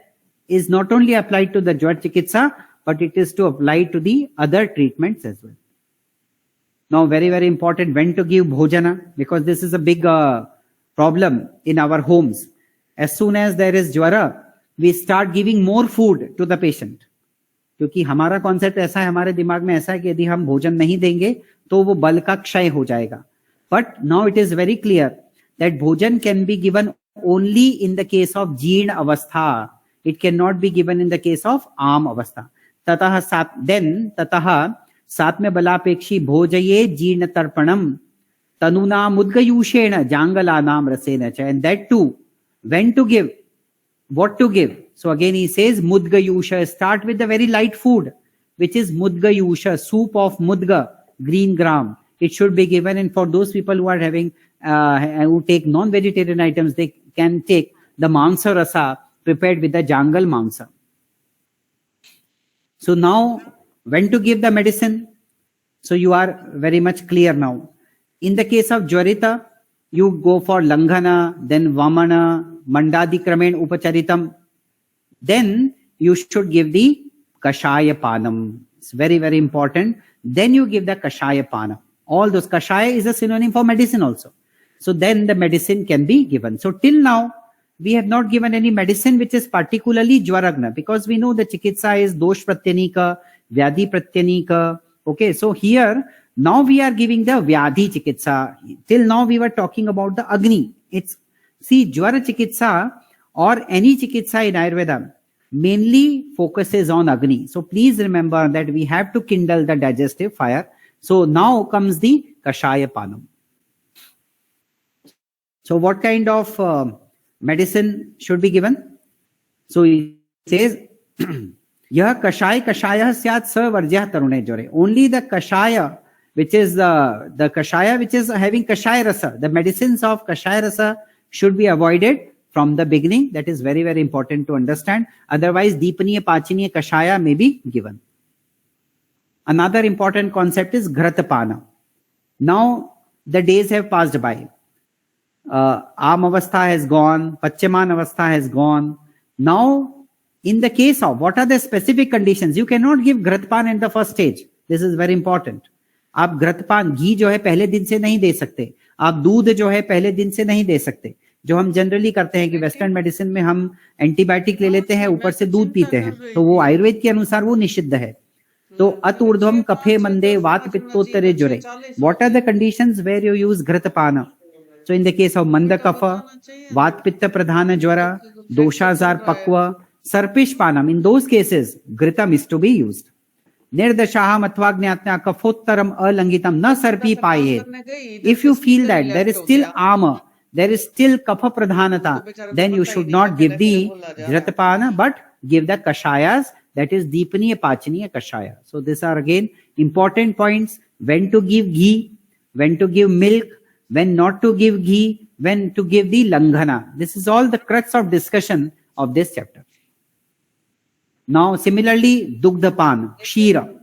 is not only applied to the Jwar Chikitsa, but it is to apply to the other treatments as well. Now, very, very important, when to give bhojana, because this is a big problem in our homes. As soon as there is Jwara, we start giving more food to the patient. क्योंकि हमारा concept ऐसा है, हमारे दिमाग में ऐसा है कि यदि हम भोजन नहीं देंगे तो वो बल का क्षय हो जाएगा. But now it is very clear that bhojan can be given only in the case of जीर्ण अवस्था. It cannot be given in the case of आम अवस्था. ततः सात, then ततः सात में बलापेक्षी भोजये जीर्ण तर्पणम तनुना मुद्गयूषेण जांगलानाम रसेन च. And that too, when to give, what to give. So again he says mudgayusha, start with the very light food, which is mudgayusha, soup of mudga, green gram. It should be given, and for those people who are having who take non-vegetarian items, they can take the mansa rasa prepared with the jangal mansa. So now, when to give the medicine? So you are very much clear now. In the case of Jwarita, you go for Langhana, then Vamana, Mandadi Kramen Upacharitam. Then you should give the Kashaya Panam. It's very, very important. Then you give the Kashaya Panam. All those, Kashaya is a synonym for medicine also. So then the medicine can be given. So till now, we have not given any medicine which is particularly Jwaragna, because we know the Chikitsa is Dosh Pratyanika, Vyadhi Pratyanika. Okay, so here, now we are giving the Vyadhi Chikitsa. Till now we were talking about the Agni. It's, see, Jwara Chikitsa or any Chikitsa in Ayurveda mainly focuses on Agni. So please remember that we have to kindle the digestive fire. So now comes the Kashaya Panam. So what kind of medicine should be given? So it says, Yah Kashaya Kashaya Syat Sa Varjah Tarune Jore. Only the Kashaya, which is the Kashaya which is having Kashaya Rasa, the medicines of Kashaya Rasa should be avoided from the beginning. That is very, very important to understand. Otherwise, Deepaniya Pachaniya Kashaya may be given. Another important concept is Gratapana. Now, the days have passed by. Aam Avastha has gone, Pachaman Avastha has gone. Now, in the case of, what are the specific conditions? You cannot give Gratpan in the first stage. This is very important. आप घृतपान, घी जो है पहले दिन से नहीं दे सकते. आप दूध जो है पहले दिन से नहीं दे सकते. जो हम जनरली करते हैं कि वेस्टर्न मेडिसिन में हम एंटीबायोटिक ले लेते हैं, ऊपर से दूध पीते हैं, तो वो आयुर्वेद के अनुसार वो निषिद्ध है. तो अत ऊर्ध्वम कफे मंदे वात पित्तोत्तरे जुरे. What are the conditions where you use घृतपान? So in the case of Manda Kapha, Vat Pitta Pradhana Jwara, Doshas are Pakwa, Sarpish Panam, in those cases, Gritam is to be used. Nirdashaha Matvajnatna Kafottaram Alangitam Na Sarpi Paye. If you feel that there is still armor, there is still Kapha Pradhanata, then you should not give the Jratapana, but give the Kashayas, that is Deepaniya Pachaniya Kashaya. So these are again important points. When to give ghee, when to give milk, when not to give ghee, when to give the Langhana. This is all the crux of discussion of this chapter. Now similarly, Dugdhapan, Kshira.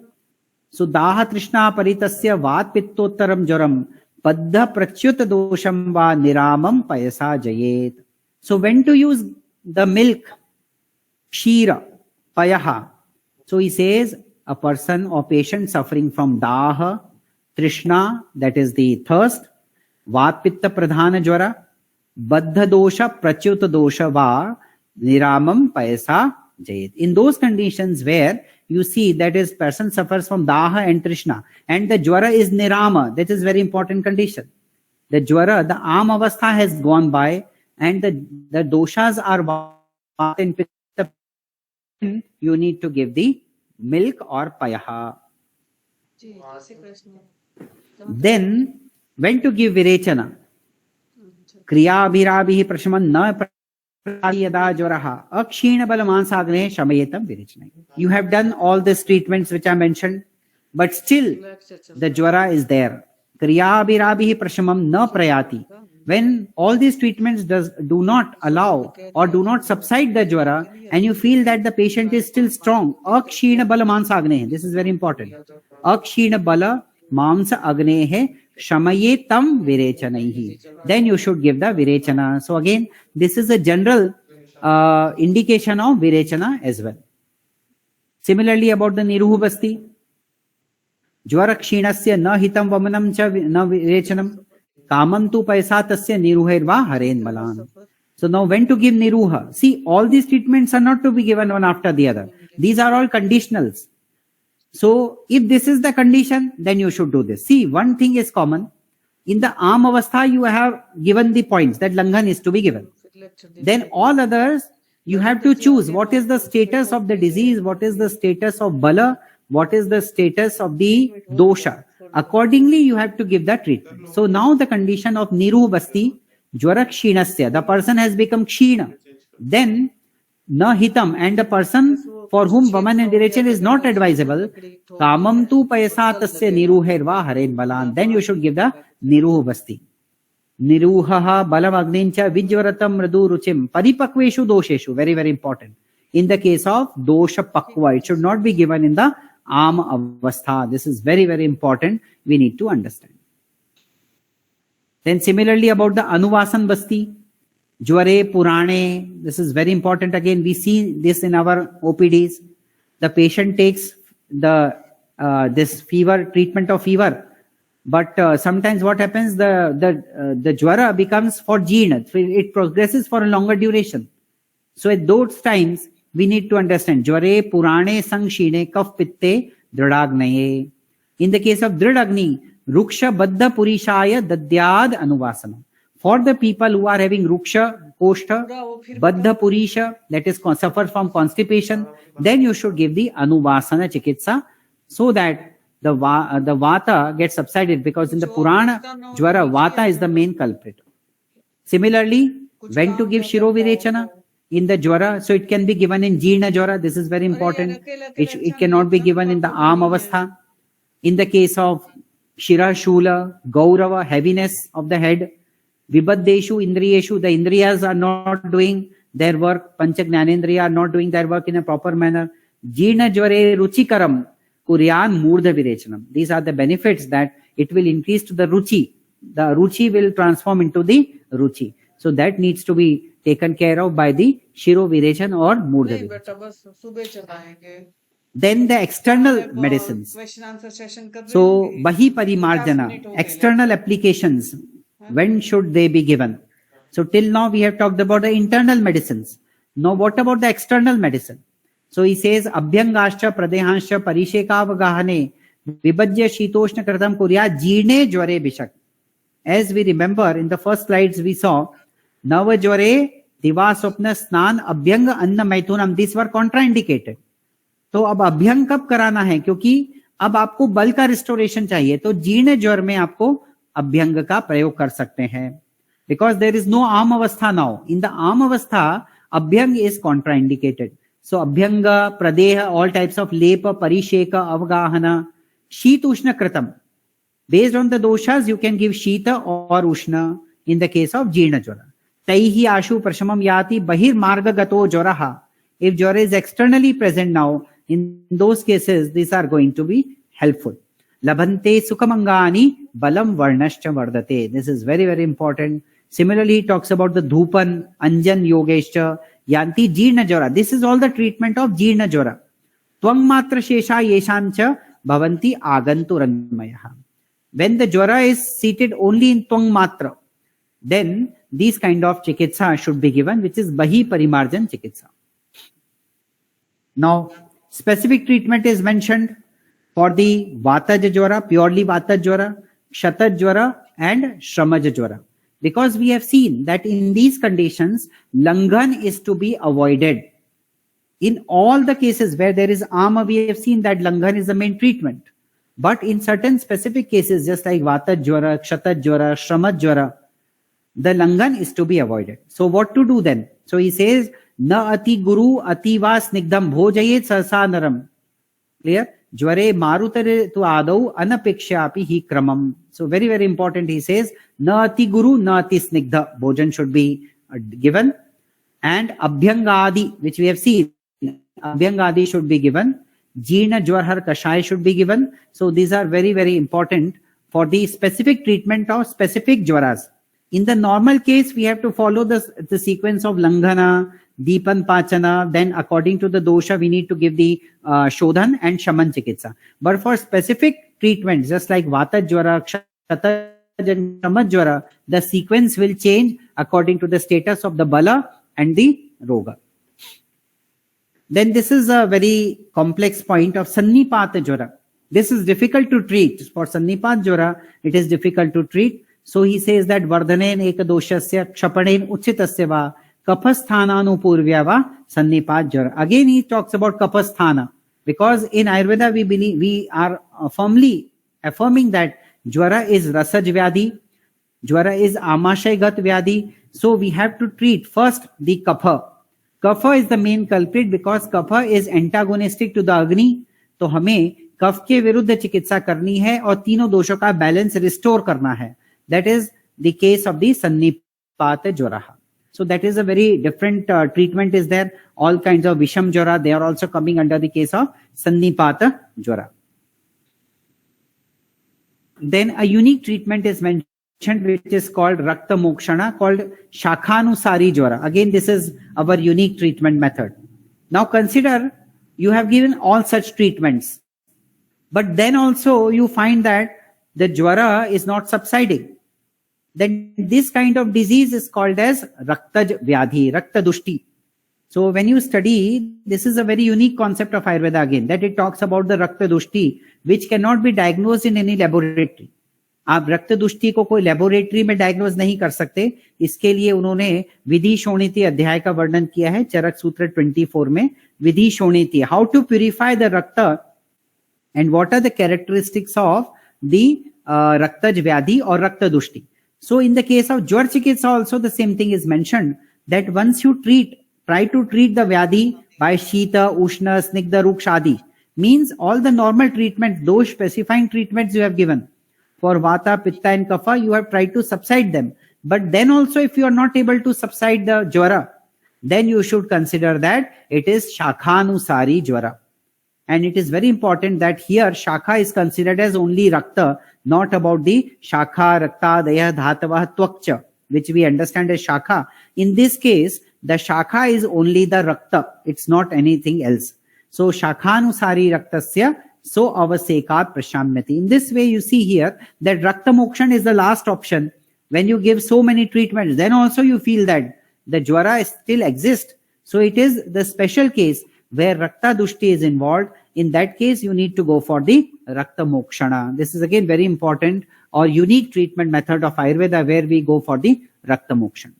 So Daha Trishna Paritasya Vat Pittottaram Jaram Paddha Prachyuta Dosham Va Niramam Payasa Jayet. So when to use the milk, Kshira, Payaha. So he says a person or patient suffering from Daha, Trishna, that is the thirst, Vat Pitta Pradhana Jwara, Baddha Dosha, Prachyuta Dosha Va Niramam Payasa Jayet. In those conditions where you see that is person suffers from Daha and Trishna and the Jwara is Nirama, that is very important condition. The Jwara, the Am Avastha has gone by and the doshas are Vata and Pitta. You need to give the milk or Payaha. Then when to give Virechana? Kriya Abhirabihi Prashaman Na Yada Jwaraha Akshina Balamansagre Shamayetam Virechana. You have done all these treatments which I mentioned, but still the Jwara is there. Kriya Abhirabihi Prashamam Na Prayati. When all these treatments do not allow or do not subside the Jwara and you feel that the patient is still strong, Akshina Bala Mansa Agnehe. This is very important. Akshina Bala Mamsa Agnehe Shamaye Tam Virechanaihi. Then you should give the Virechana. So again, this is a general indication of Virechana as well. Similarly about the Niruhu Basti. Jwara Kshinasya Na Hitam Vamanam Cha Na Virechanam. Kamam tu paisa tasya niruhairva haren malan. So now when to give niruha? See, all these treatments are not to be given one after the other. These are all conditionals. So if this is the condition, then you should do this. See, one thing is common. In the Am Avastha, you have given the points that Langhan is to be given. Then all others, you have to choose what is the status of the disease, what is the status of Bala, what is the status of the dosha. Accordingly, you have to give the treatment. So now the condition of Niru Basti, Jwara Kshinasya, the person has become Kshina. Then, Na Hitam, and the person for whom Vaman and Virechana is not advisable, Kamam tu Payasatasya Niruherva Haren Balan. Then you should give the Niru Basti. Niruhaha Balavagnincha Vijvaratam Radu Ruchim Paripakveshu Dosheshu. Very, very important. In the case of Dosha Pakva, it should not be given in the Am Avastha. This is very, very important. We need to understand. Then similarly about the Anuvasan Basti, Jware Purane. This is very important. Again, we see this in our OPDs. The patient takes the this fever, treatment of fever. But sometimes what happens, the Jwara becomes for Jeena. It progresses for a longer duration. So at those times, we need to understand Jware Purane Sangshine Kaf Pitte Dridagnaye. In the case of Dridagni, Ruksha Baddha Purishaya Dadyad Anuvasana. For the people who are having Ruksha, Koshtha, Baddha Purisha, that is suffer from constipation, then you should give the Anuvasana Chikitsa so that the Vata gets subsided, because in the Purana Jwara, Vata is the main culprit. Similarly, when to give Shiro Virechana? In the Jwara, so it can be given in Jeena Jwara. This is very important. It cannot be given in the Am Avastha. In the case of Shira Shula, Gaurava, heaviness of the head, Vibaddeshu, Indriyeshu, the Indriyas are not doing their work, Pancha Jnanendriya are not doing their work in a proper manner. Jeena Jware Ruchikaram, Kuryan Murdha Virechanam. These are the benefits that it will increase to the Ruchi. The Ruchi will transform into the Ruchi. So that needs to be taken care of by the Shiro Virechan or Murdha Virechan. Then the external medicines. So Bahi Parimarjana, external applications, when should they be given? So till now we have talked about the internal medicines. Now what about the external medicine? So he says, Abhyangascha Pradehanscha Parishekavagahane Vibhajya Shitoshna Kratam Kurya Jeerne Jware Bishak. as we remember in the first slides we saw, Navajware, Divaswapna, Snan, Abhyang, Anna, Maithunam, these were contraindicated. तो अब अभ्यंग कब कराना है? क्योंकि अब आपको बल का रिस्टोरेशन चाहिए, तो जीर्ण ज्वर में आपको अभ्यंग का प्रयोग कर सकते हैं. Because there is no arm avastha now. In the arm avastha, abhyang is contraindicated. So abhyanga, pradeha, all types of lepa, parisheka, avgahana, sheet ushna kritam. Based on the doshas, you can give shita or ushna in the case of jeerna jwara. Taihi ashu prashamam yati bahir marga gato jwaraha. If jwara is externally present now, in those cases, these are going to be helpful. Labhante sukhamangani balam varnascha vardate. This is very, very important. Similarly, he talks about the dhupan, anjan yogeshcha, yanti jeerna jwara. This is all the treatment of jeerna jwara. Tvang matra shesha yeshancha bhavanti agantu ranmayaha. When the jwara is seated only in tvang matra, then these kind of chikitsa should be given, which is bahi parimarjan chikitsa. Now, specific treatment is mentioned for the Vataj jwara, purely Vataj jwara, Kshataj jwara and Shramaj jwara. Because we have seen that in these conditions, Langhan is to be avoided. In all the cases where there is Ama, we have seen that Langhan is the main treatment. But in certain specific cases, just like Vataj jwara, Kshataj jwara, Shramaj jwara, the Langhan is to be avoided. So what to do then? So he says, Na ati guru ati va snigdham bhojayet sarsa naram. Clear? Jware marutare tu adau anapekshapi hi kramam. So very, very important. He says, na ati guru, na ati snigdha. Bhojan should be given. And abhyangadi, which we have seen, abhyangadi should be given. Jeerna jwarhar kashaya should be given. So these are very, very important for the specific treatment of specific jwaras. In the normal case, we have to follow the sequence of Langhana, Deepan Pachana, then according to the dosha, we need to give the Shodhan and Shaman Chikitsa. But for specific treatments, just like Vata Jwara, Kshataj and Shramaj Jwara, the sequence will change according to the status of the Bala and the Roga. Then this is a very complex point of Sannipata Jwara. This is difficult to treat. For Sannipat Jwara, it is difficult to treat. So he says that Vardhanen Ekadoshasya Kshapanen Uchitasya va Kapasthananupurvya va Sannipat jwara. Again, he talks about Kapasthana, because in Ayurveda we are firmly affirming that jwara is Rasaj Vyadhi, jwara is Amashay Gat Vyadhi. So we have to treat first the Kapha. Kapha is the main culprit because Kapha is antagonistic to the Agni. तो हमें कफ के विरुद्ध चिकित्सा करनी है और तीनों दोषों का बैलेंस रिस्टोर करना है. That is the case of the Sannipata Jwaraha. So that is a very different treatment is there. All kinds of Visham Jwara, they are also coming under the case of Sannipata Jwara. Then a unique treatment is mentioned which is called Rakta Mokshana, called Shakhanusari Jwara. Again, this is our unique treatment method. Now consider you have given all such treatments, but then also you find that the Jwara is not subsiding. Then this kind of disease is called as Raktaj Vyadhi, Rakta Dushti. So when you study, this is a very unique concept of Ayurveda again, that it talks about the Rakta Dushti, which cannot be diagnosed in any laboratory. आप रक्त दुष्टि को कोई laboratory में diagnose नहीं कर सकते. इसके लिए उन्होंने विधि शोणिति अध्याय का वर्णन किया है चरक सूत्र 24 में. विधि शोणिति, how to purify the rakta and what are the characteristics of the raktaja vyadhi और रक्त दुष्टि. So in the case of Jwar Chikitsa also the same thing is mentioned, that once you try to treat the Vyadhi by Shita, Ushna, Snigdha, Rukshadi, means all the normal treatments, those specifying treatments you have given. For Vata, Pitta and Kapha, you have tried to subside them. But then also if you are not able to subside the Jwara, then you should consider that it is Shakhanusari Jwara. And it is very important that here Shakha is considered as only Rakta, not about the Shakha, Rakta, Daya, Dhatava, Tvakcha, which we understand as Shakha. In this case, the Shakha is only the Rakta. It's not anything else. So Shakhanusari Raktasya, so avasekat prashamyati. In this way, you see here that Rakta Mokshan is the last option. When you give so many treatments, then also you feel that the Jwara still exists. So it is the special case where Rakta Dushti is involved. In that case, you need to go for the Rakta Mokshana. This is again very important or unique treatment method of Ayurveda where we go for the Rakta Mokshana.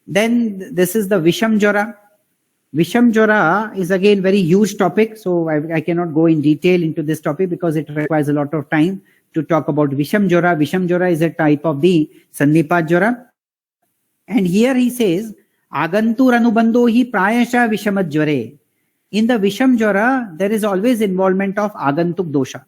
Then this is the Visham Jwara. Visham Jwara is again very huge topic, so I cannot go in detail into this topic because it requires a lot of time to talk about Visham Jwara. Visham Jwara is a type of the Sannipat Jwara. And here he says, Agantur Anubandho hi Prayasha Vishamat Jware. In the Visham Jwara, there is always involvement of Agantuk dosha.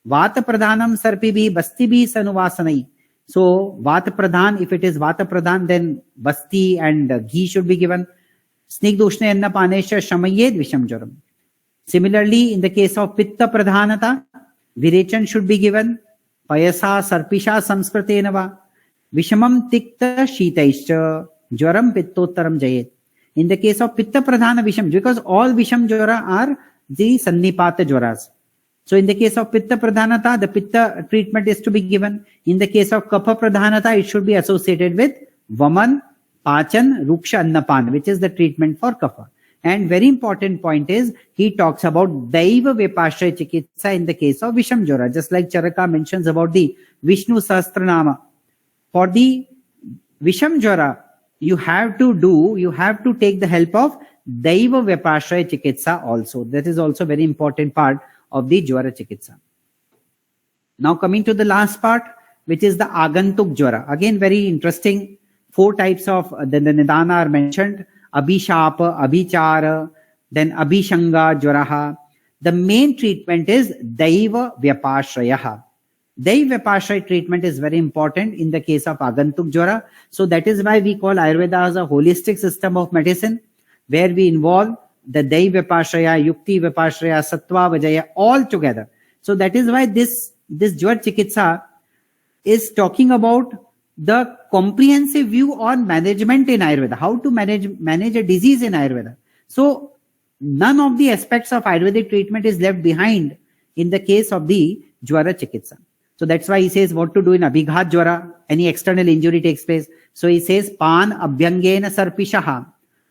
Vata Pradhanam Sarpibhi Bastibi Sanuvasanai. So, Vata Pradhan, if it is Vata Pradhan, then Basti and ghee should be given. Snigdushne Anna Panesha Shamayed Visham Jwaram. Similarly, in the case of Pitta Pradhanata, Virechan should be given. Payasa Sarpisha Samskritenava. Vishamam Tikta Shitaischa. Jwaram Pittottaram Jayet. In the case of Pitta Pradhana Visham, because all Visham Jwara are the Sannipata Jwaras. So in the case of Pitta Pradhanata, the Pitta treatment is to be given. In the case of Kapha Pradhanata, it should be associated with Vaman, Pachan, Ruksha, Annapan, which is the treatment for Kapha. And very important point is, he talks about Daiva Vipashya Chikitsa in the case of Visham Jwara, just like Charaka mentions about the Vishnu Sahasranama. For the Visham Jwara, you have to take the help of Daiva Vipashya Chikitsa also. That is also very important part of the Jwara Chikitsa. Now coming to the last part, which is the Agantuk Jwara. Again, very interesting. 4 types of the Nidana are mentioned. Abhishapa, Abhichara, then Abhishanga Jwaraha. The main treatment is Daiva Vyapashrayaha. Daiva Vyapashraya treatment is very important in the case of Agantuk Jwara. So that is why we call Ayurveda as a holistic system of medicine, where we involve the Daiva Vyapashraya, Yukti Vyapashraya, Sattva Vajaya all together. So that is why this Jwar Chikitsa is talking about the comprehensive view on management in Ayurveda, how to manage a disease in Ayurveda. So none of the aspects of Ayurvedic treatment is left behind in the case of the Jwara Chikitsa. So that's why he says what to do in Abhighat Jwara, any external injury takes place. So he says Pan Abhyangena Sarpishaha,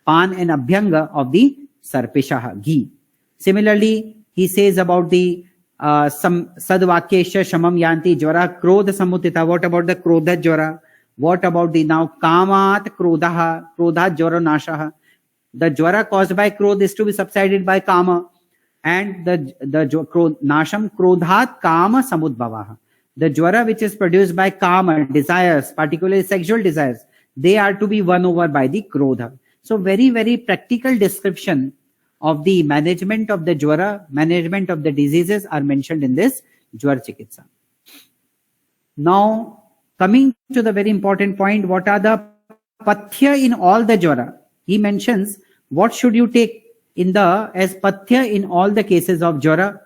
Pan and Abhyanga of the Sarpishaha, ghee. Similarly, he says about the some Sadvakyesha Shamam Yanti Jwara Krodha Samutita. What about the Krodha Jwara? What about the now Kamat Krodha Jwara Nashaha? The Jwara caused by Krodha is to be subsided by Kama. And the Nasham Krodhat Kama Samudbhavaha. The Jwara which is produced by Kama, desires, particularly sexual desires, they are to be won over by the Krodha. So very, very practical description of the management of the Jwara, management of the diseases are mentioned in this Jwar Chikitsa. Now, coming to the very important point, what are the Pathya in all the Jwara? He mentions what should you take as Pathya in all the cases of Jwara.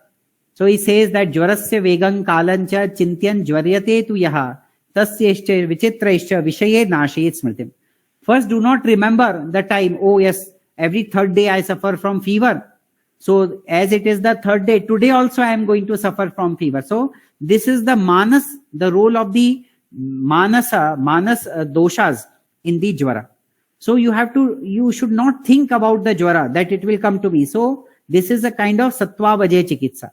So he says that Jwarasya Vegang Kalancha Chintyan Jwaryate tu yaha Tasyeshcha Vichitraishcha Vishaye Nashayet Smritim. First, do not remember the time, oh yes, every 3rd day I suffer from fever. So as it is the 3rd day, today also I am going to suffer from fever. So this is the manas, the role of the manas doshas in the Jwara. So you should not think about the Jwara, that it will come to me. So this is a kind of Sattva Vajaya Chikitsa.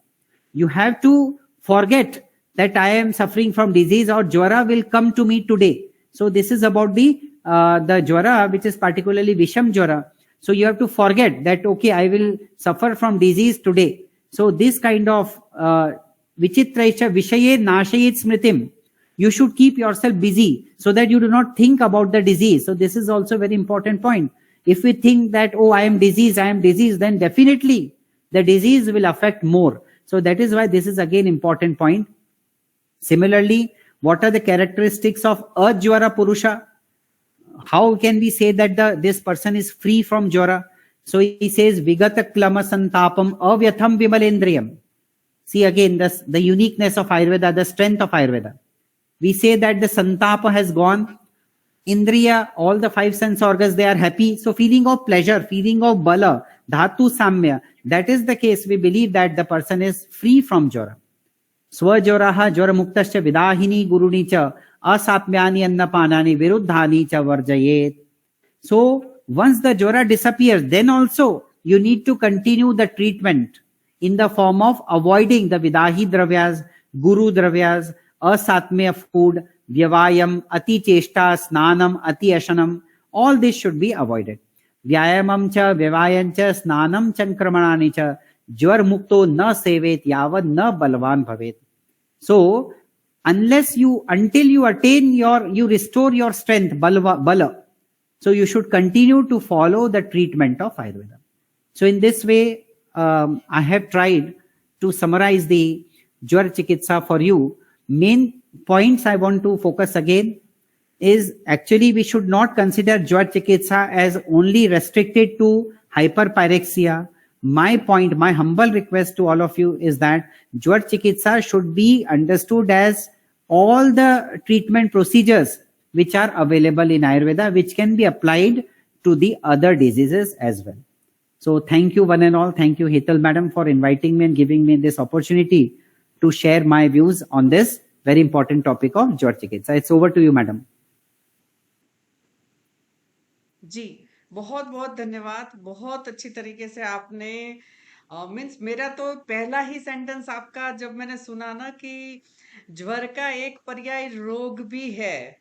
You have to forget that I am suffering from disease or Jwara will come to me today. So this is about the Jwara, which is particularly Visham Jwara. So you have to forget that, okay, I will suffer from disease today. So this kind of Vichitraisha Vishaye Nashayet Smritim, you should keep yourself busy so that you do not think about the disease. So this is also a very important point. If we think that, oh, I am diseased, then definitely the disease will affect more. So that is why this is again important point. Similarly, what are the characteristics of a Jwara Purusha? How can we say that this person is free from Jwara? So he says, Vigata Klama Santapam Avyatham Vimalendriyam. See again the uniqueness of Ayurveda, the strength of Ayurveda. We say that the Santapa has gone. Indriya, all the 5 sense organs, they are happy. So feeling of pleasure, feeling of bala, dhatu samya, that is the case. We believe that the person is free from Jwara. Swajwaraha Jwara Muktascha Vidahini Guruni cha Asapmyani Annapanani Viruddhani cha Varjayet. So once the Jwara disappears, then also you need to continue the treatment in the form of avoiding the Vidahi Dravyas, Guru Dravyas, asatmya food, vyavayam, ati cheshta, snanam, ati ashanam. All this should be avoided. Vyayamam cha, vyavayan cha, snanam chankramanani cha, jvar mukto na sevet yavad na balvan bhavet. So, until you attain you restore your strength, bala. So you should continue to follow the treatment of Ayurveda. So in this way, I have tried to summarize the Jwar Chikitsa for you. Main points I want to focus again is actually we should not consider Jwar Chikitsa as only restricted to hyperpyrexia. My humble request to all of you is that Jwar Chikitsa should be understood as all the treatment procedures which are available in Ayurveda, which can be applied to the other diseases as well. So thank you one and all. Thank you, Hetal Madam, for inviting me and giving me this opportunity to share my views on this very important topic of Jwar Chikitsa. It's over to you, Madam. जी, बहुत बहुत धन्यवाद। बहुत अच्छी तरीके से आपने means मेरा तो पहला ही सेंटेंस आपका जब मैंने सुना ना कि ज्वर का एक पर्याय रोग भी है,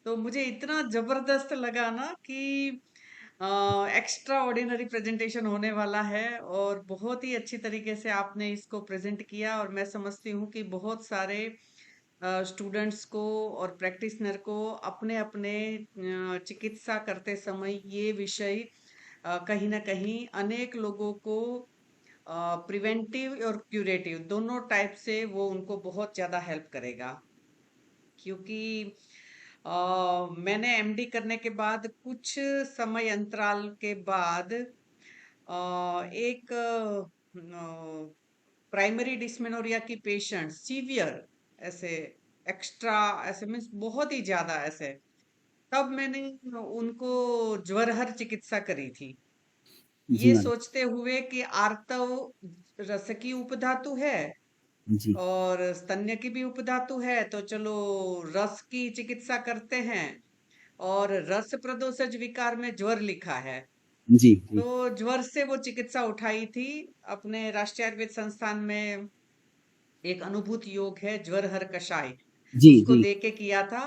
तो मुझे इतना जबरदस्त लगा ना कि एक्स्ट्रा ऑर्डिनरी प्रेजेंटेशन होने वाला है और बहुत ही अच्छी तरीके से आपने इसको प्रेजेंट किया। और मैं समझती हूँ कि बहुत सारे स्टूडेंट्स को और प्रैक्टिशनर को अपने अपने चिकित्सा करते समय ये विषय कहीं ना कहीं अनेक लोगों को प्रिवेंटिव और क्यूरेटिव दोनों टाइप से वो उनको बहुत ज़्यादा हेल्प करेगा। क्योंकि मैंने एमडी करने के बाद कुछ समय अंतराल के बाद एक प्राइमरी डिस्मेनोरिया की पेशेंट सीवियर ऐसे एक्स्ट्रा ऐसे मीन्स बहुत ही ज्यादा ऐसे, तब मैंने उनको ज्वरहर चिकित्सा करी थी, ये सोचते हुए कि आर्तव रस की उपधातु है जी। और स्तन्य की भी उपधातु है, तो चलो रस की चिकित्सा करते हैं। और रस प्रदोषज विकार में ज्वर लिखा है जी। तो ज्वर से वो चिकित्सा उठाई थी। अपने राष्ट्रीय आयुर्वेद संस्थान में एक अनुभूत योग है ज्वरहर कषाय, उसको दे के किया था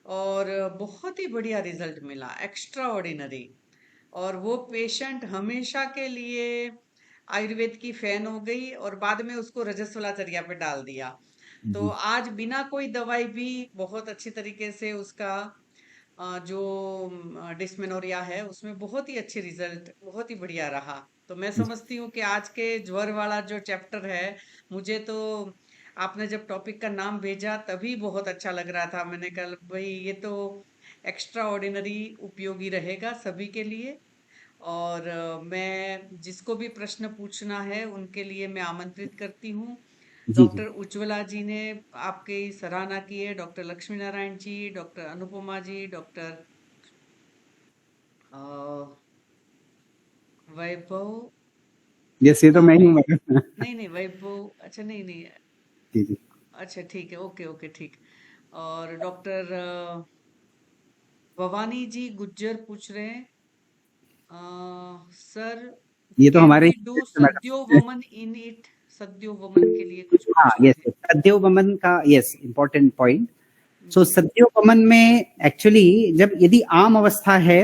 और बहुत ही बढ़िया रिजल्ट मिला, एक्स्ट्रा ऑर्डिनरी। और वो पेशेंट हमेशा के लिए आयुर्वेद की फैन हो गई और बाद में उसको रजस्वलाचर्या पे डाल दिया। तो आज बिना कोई दवाई भी बहुत अच्छी तरीके से उसका जो डिस्मेनोरिया है उसमें बहुत ही अच्छे रिजल्ट, बहुत ही बढ़िया रहा। तो मैं समझती हूँ कि आज के ज्वर वाला जो चैप्टर है, मुझे तो आपने जब टॉपिक का नाम भेजा तभी बहुत अच्छा लग रहा था। मैंने कहा भाई ये तो एक्स्ट्रा ऑर्डिनरी उपयोगी रहेगा सभी के लिए। और मैं जिसको भी प्रश्न पूछना है उनके लिए मैं आमंत्रित करती हूँ। डॉक्टर उज्ज्वला जी ने आपकी सराहना की है, डॉक्टर लक्ष्मी नारायण जी, डॉक्टर अनुपमा जी, डॉक्टर वैभव, यस ये तो मैं ही हूँ मैडम। नहीं वैभव, अच्छा नहीं जी अच्छा ठीक है, ओके ठीक। और डॉक्टर भवानी जी गुज्जर पूछ रहे हैं सर ये तो हमारे सद्यो वमन इन इट, सद्यो वमन के लिए कुछ यस सद्यो वमन का यस इम्पोर्टेंट पॉइंट। सो सद्यो वमन में एक्चुअली जब यदि आम अवस्था है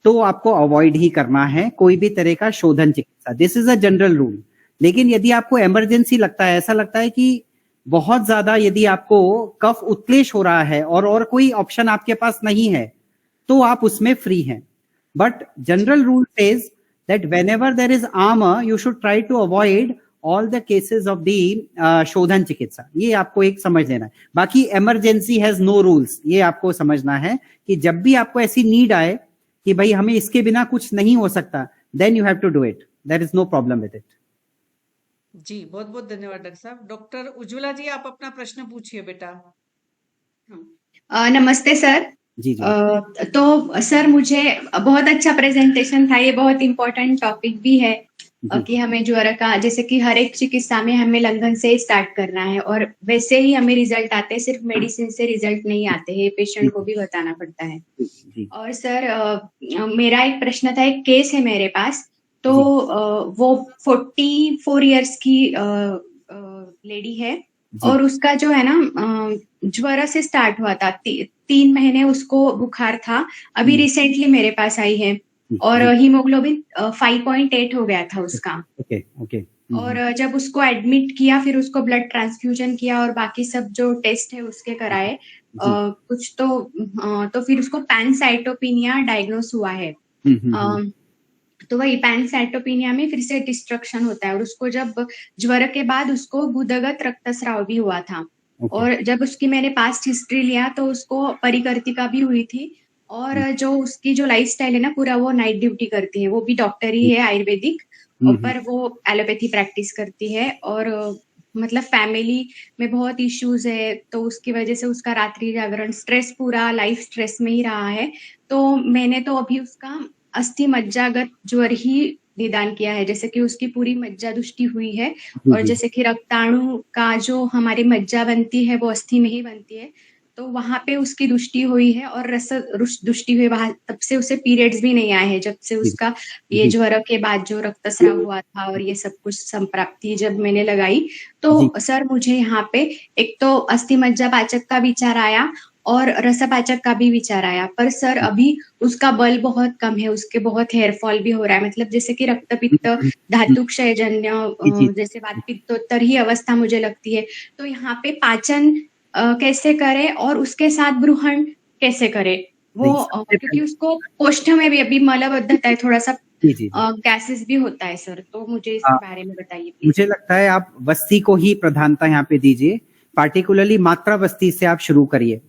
तो आपको अवॉइड ही करना है कोई भी तरह का शोधन चिकित्सा, this is a general rule. लेकिन यदि आपको इमरजेंसी लगता है, ऐसा लगता है कि बहुत ज्यादा यदि आपको कफ उत्क्लेश हो रहा है और कोई ऑप्शन आपके पास नहीं है, तो आप उसमें फ्री हैं। But general rule says that whenever there is आर्मर you should try to avoid all the cases of the shodhan chikitsa. ये आपको एक समझ लेना है। बाकी इमरजेंसी हैज नो रूल्स, ये आपको समझना है कि जब भी आपको ऐसी नीड आए कि भाई हमें इसके बिना कुछ नहीं हो सकता, then you have to do it, there is no problem with it. जी बहुत बहुत धन्यवाद डॉक्टर साहब। डॉक्टर उज्ज्वला जी आप अपना प्रश्न पूछिए बेटा। नमस्ते सर। जी तो सर मुझे बहुत अच्छा प्रेजेंटेशन था, ये बहुत इम्पोर्टेंट टॉपिक भी है कि हमें ज्वर का जैसे कि हर एक चिकित्सा में हमें लंघन से स्टार्ट करना है और वैसे ही हमें रिजल्ट आते हैं, सिर्फ मेडिसिन से रिजल्ट नहीं आते हैं, पेशेंट को भी बताना पड़ता है। और सर मेरा एक प्रश्न था, एक केस है मेरे पास तो वो 44 इयर्स की लेडी है जी। और उसका जो है ना ज्वर से स्टार्ट हुआ था। 3 महीने उसको बुखार था। अभी रिसेंटली मेरे पास आई है और जी। हीमोग्लोबिन 5.8 हो गया था उसका। Okay okay. और जब उसको एडमिट किया, फिर उसको ब्लड ट्रांसफ्यूजन किया और बाकी सब जो टेस्ट है उसके कराए। कुछ तो फिर उसको पैनसाइटोपिनिया डायग्नोस हुआ है। तो वही पैनसाइटोपिनिया में फिर से डिस्ट्रक्शन होता है और उसको जब ज्वर के बाद उसको भूदगत रक्तस्राव भी हुआ था। और जब उसकी मैंने पास्ट हिस्ट्री लिया तो उसको परिकर्तिका भी हुई थी और जो उसकी जो लाइफस्टाइल है ना पूरा, वो नाइट ड्यूटी करती है। वो भी डॉक्टर ही है आयुर्वेदिक, पर वो एलोपैथी प्रैक्टिस करती है और मतलब फैमिली में बहुत इश्यूज है, तो उसकी वजह से उसका रात्रि जागरण, स्ट्रेस, पूरा लाइफ स्ट्रेस में ही रहा है। तो मैंने तो अभी उसका अस्थि मज्जागत ज्वर ही निदान किया है, जैसे कि उसकी पूरी मज्जा दुष्टि हुई है और जैसे कि रक्ताणु का जो हमारी मज्जा बनती है वो अस्थि में ही बनती है, तो वहां पे उसकी दुष्टि हुई है और रस दुष्टि हुई। वहां तब से उसे पीरियड्स भी नहीं आए हैं, जब से उसका ये ज्वर के बाद जो रक्तस्राव हुआ था और ये सब कुछ संप्राप्ति जब मैंने लगाई, तो सर मुझे यहाँ पे एक तो अस्थि मज्जा पाचक का विचार आया और रसपाचक का भी विचार आया, पर सर अभी उसका बल बहुत कम है, उसके बहुत हेयरफॉल भी हो रहा है। मतलब जैसे कि रक्त पित्त धातु क्षयजन्य जैसे वात पित्तोत्तर ही अवस्था मुझे लगती है। तो यहाँ पे पाचन कैसे करे और उसके साथ ब्रूहण कैसे करे वो, क्योंकि उसको कोष्ठ में भी अभी मलबद्धता है, थोड़ा सा गैसेस भी होता है सर, तो मुझे इसके बारे में बताइए प्लीज। मुझे लगता है आप वस्ती को ही प्रधानता यहाँ पे दीजिए, पार्टिकुलरली मात्रा वस्ती से आप शुरू करिए।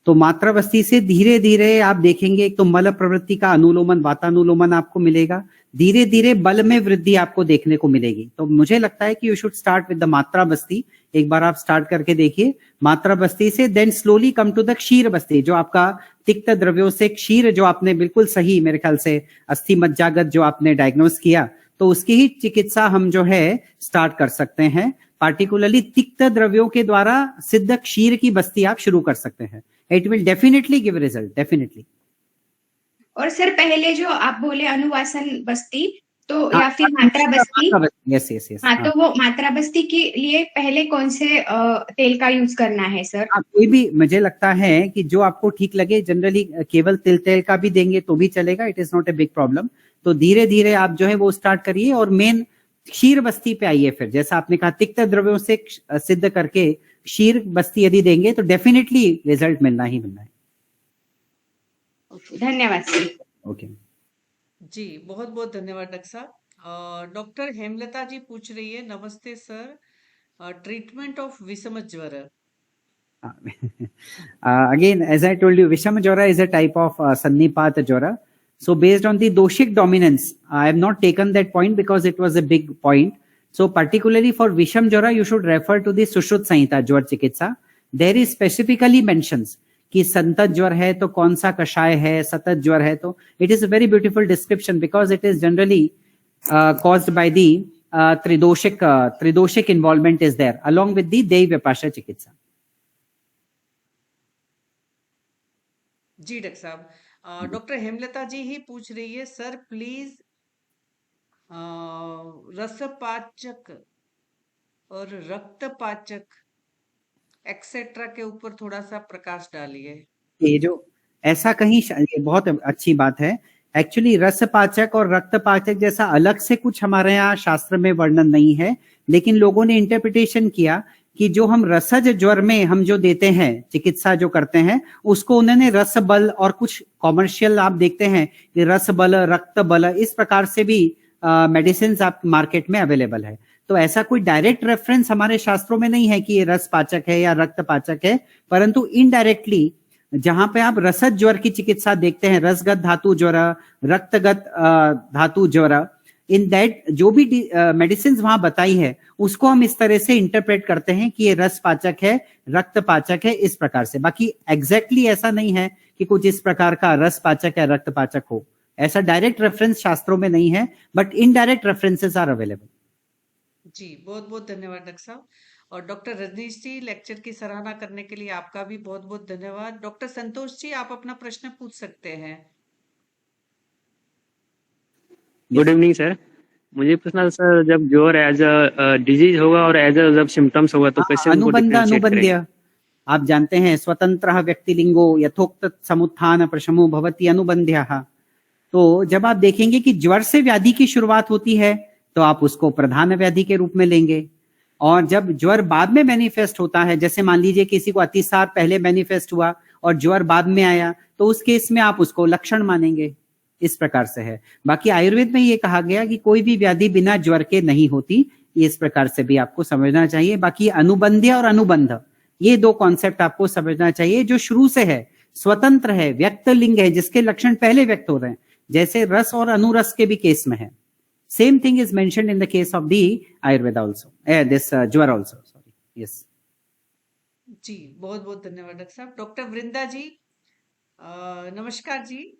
तो मात्रा वस्ती से धीरे धीरे आप देखेंगे एक तो मल प्रवृत्ति का अनुलोमन वातानुलोमन आपको मिलेगा, धीरे धीरे बल में वृद्धि आपको देखने को मिलेगी। तो मुझे लगता है कि you should start with the मात्रा बस्ती। एक बार आप स्टार्ट करके देखिए मात्रा बस्ती से, then slowly come to the ksheera basti, जो आपका तिक्त द्रव्यों से क्षीर, जो आपने बिल्कुल सही मेरे ख्याल से अस्थि मज्जागत जो आपने डायग्नोस किया, तो उसकी ही चिकित्सा हम जो है स्टार्ट कर सकते हैं। पार्टिकुलरली तिक्त द्रव्यों के द्वारा सिद्ध क्षीर की बस्ती आप शुरू कर सकते हैं। It will definitely give result, definitely. और सर पहले जो आप बोले अनुवासन बस्ती, तो या फिर मात्रा बस्ती, यस यस यस, हाँ, तो वो मात्रा बस्ती के लिए पहले कौन से तेल का यूज करना है सर? कोई भी, मुझे लगता है कि जो आपको ठीक लगे, जनरली केवल तिल तेल का भी देंगे तो भी चलेगा, it is not a big problem. तो धीरे धीरे आप जो है वो स्टार्ट करिए और मेन क्षीर बस्ती पे आइए। फिर जैसा आपने कहा तिक्त द्रव्यों से सिद्ध करके क्षीर बस्ती यदि देंगे तो डेफिनेटली रिजल्ट मिलना ही मिलना है। धन्यवाद सर। ओके जी, बहुत बहुत धन्यवाद डॉक्टर साहब। डॉक्टर हेमलता जी पूछ रही है, नमस्ते सर, ट्रीटमेंट ऑफ विषम ज्वर। Again, as I told you, Vishama Jwara is a type of Sannipat Jwara. So based on the doshic dominance, I have not taken that point because it was a big point. So particularly for Visham Jwara, you should refer to the Sushruta Samhita Jwar Chikitsa. There is specifically mentions कि संतत ज्वर है तो कौन सा कषाय है, सतत ज्वर है तो, it is a very beautiful description because it is generally caused by the tridoshic involvement is there along with the Dev Vyapasha Chikitsa. जी डॉक्टर साहब, डॉक्टर हेमलता जी ही पूछ रही है, सर प्लीज रसपाचक और रक्तपाचक एक्सेट्रा के ऊपर थोड़ा सा प्रकाश डालिए। ये जो ऐसा कहीं, ये बहुत अच्छी बात है। एक्चुअली रसपाचक और रक्तपाचक जैसा अलग से कुछ हमारे यहाँ शास्त्र में वर्णन नहीं है, लेकिन लोगों ने इंटरप्रिटेशन किया कि जो हम रसज ज्वर में हम जो देते हैं, चिकित्सा जो करते हैं, उसको उन्होंने रस बल और कुछ कॉमर्शियल आप देखते हैं कि रस बल, रक्त बल, इस प्रकार से भी मेडिसिन आप मार्केट में अवेलेबल है। तो ऐसा कोई डायरेक्ट रेफरेंस हमारे शास्त्रों में नहीं है कि ये रस पाचक है या रक्त पाचक है, परंतु इनडायरेक्टली जहां पे आप रसद ज्वर की चिकित्सा देखते हैं, रसगत धातु ज्वर, रक्तगत धातु ज्वर, इन दैट जो भी मेडिसिन वहां बताई है उसको हम इस तरह से इंटरप्रेट करते हैं कि ये रस पाचक है, रक्त पाचक है, इस प्रकार से। बाकी एग्जैक्टली ऐसा नहीं है कि कुछ इस प्रकार का रस पाचक या रक्त पाचक हो, ऐसा डायरेक्ट रेफरेंस शास्त्रों में नहीं है, but indirect references are available. जी, बहुत बहुत धन्यवाद डॉक्टर साहब। और डॉक्टर रजनीश जी, लेक्चर की सराहना करने के लिए आपका भी बहुत बहुत धन्यवाद। डॉक्टर संतोष जी, आप अपना प्रश्न पूछ सकते हैं। Good evening sir. मुझे पूछना था सर, जब ज्वर एज अ डिजीज होगा और एज अ जब सिम्टम्स होगा तो कैसे उनको अनुबंध डिफरेंशिएट करेंगे? अनुबंध्य, आप जानते हैं स्वतंत्र व्यक्तिलिंगो यथोक्त समुत्थान प्रशमो भवति अनुबंध्य। तो जब आप देखेंगे कि ज्वर से व्याधि की शुरुआत होती है तो आप उसको प्रधान व्याधि के रूप में लेंगे, और जब ज्वर बाद में मैनिफेस्ट होता है, जैसे मान लीजिए किसी को अतिसार पहले मैनिफेस्ट हुआ और ज्वर बाद में आया, तो उस केस में आप उसको लक्षण मानेंगे। इस प्रकार से है। बाकी आयुर्वेद में ये कहा गया कि कोई भी व्याधि बिना ज्वर के नहीं होती, इस प्रकार से भी आपको समझना चाहिए। बाकी अनुबंध्य और अनुबंध, ये दो कॉन्सेप्ट आपको समझना चाहिए। जो शुरू से है, स्वतंत्र है, व्यक्त लिंग है, जिसके लक्षण पहले व्यक्त हो रहे हैं, जैसे रस और अनुरस के भी केस में है। Same thing is mentioned in the case of the Ayurveda also, this ज्वर आल्सो, सॉरी, यस। जी, बहुत बहुत धन्यवाद डॉक्टर साहब। डॉक्टर वृंदा जी, नमस्कार जी।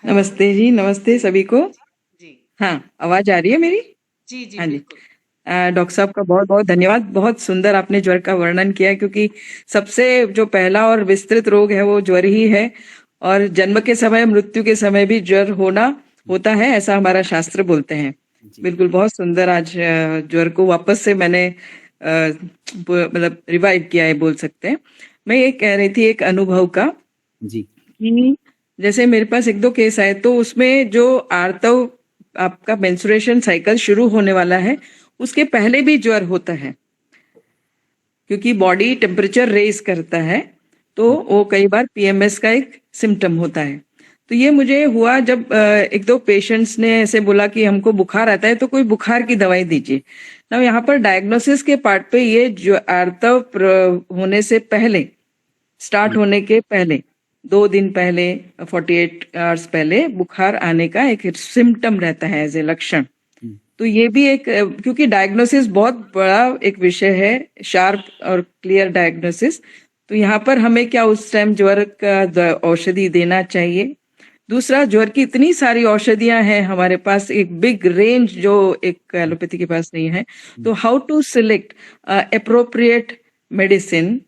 नमस्ते जी, नमस्ते सभी को। जी हाँ, आवाज आ रही है मेरी? जी जी हाँ जी। बिल्कुल। डॉक्टर साहब का बहुत बहुत धन्यवाद। बहुत सुंदर आपने ज्वर का वर्णन किया, क्योंकि सबसे जो पहला और विस्तृत रोग है वो ज्वर ही है, और जन्म के समय, मृत्यु के समय भी ज्वर होता है, ऐसा हमारा शास्त्र बोलते हैं। बिल्कुल, बहुत सुंदर। आज ज्वर को वापस से मैंने मतलब रिवाइव किया है, बोल सकते हैं। मैं ये कह रही थी एक अनुभव का, जी, कि जैसे मेरे पास एक दो केस आए, तो उसमें जो आर्तव, आपका मेंस्ट्रुएशन साइकिल शुरू होने वाला है, उसके पहले भी ज्वर होता है, क्योंकि बॉडी टेम्परेचर रेज करता है, तो वो कई बार पीएमएस का एक सिम्टम होता है। तो ये मुझे हुआ जब एक दो पेशेंट्स ने ऐसे बोला कि हमको बुखार आता है, तो कोई बुखार की दवाई दीजिए ना। यहाँ पर डायग्नोसिस के पार्ट पे, ये जो आर्तव होने से पहले, स्टार्ट होने के पहले 2 दिन पहले, 48 आवर्स पहले बुखार आने का एक सिम्टम रहता है एज ए लक्षण। तो ये भी एक, क्योंकि डायग्नोसिस बहुत बड़ा एक विषय है, शार्प और क्लियर डायग्नोसिस, तो यहाँ पर हमें क्या उस टाइम ज्वर का औषधि देना चाहिए। दूसरा, ज्वर की इतनी सारी औषधियां हैं हमारे पास, एक बिग रेंज जो एक एलोपैथी के पास नहीं है। तो how to select appropriate medicine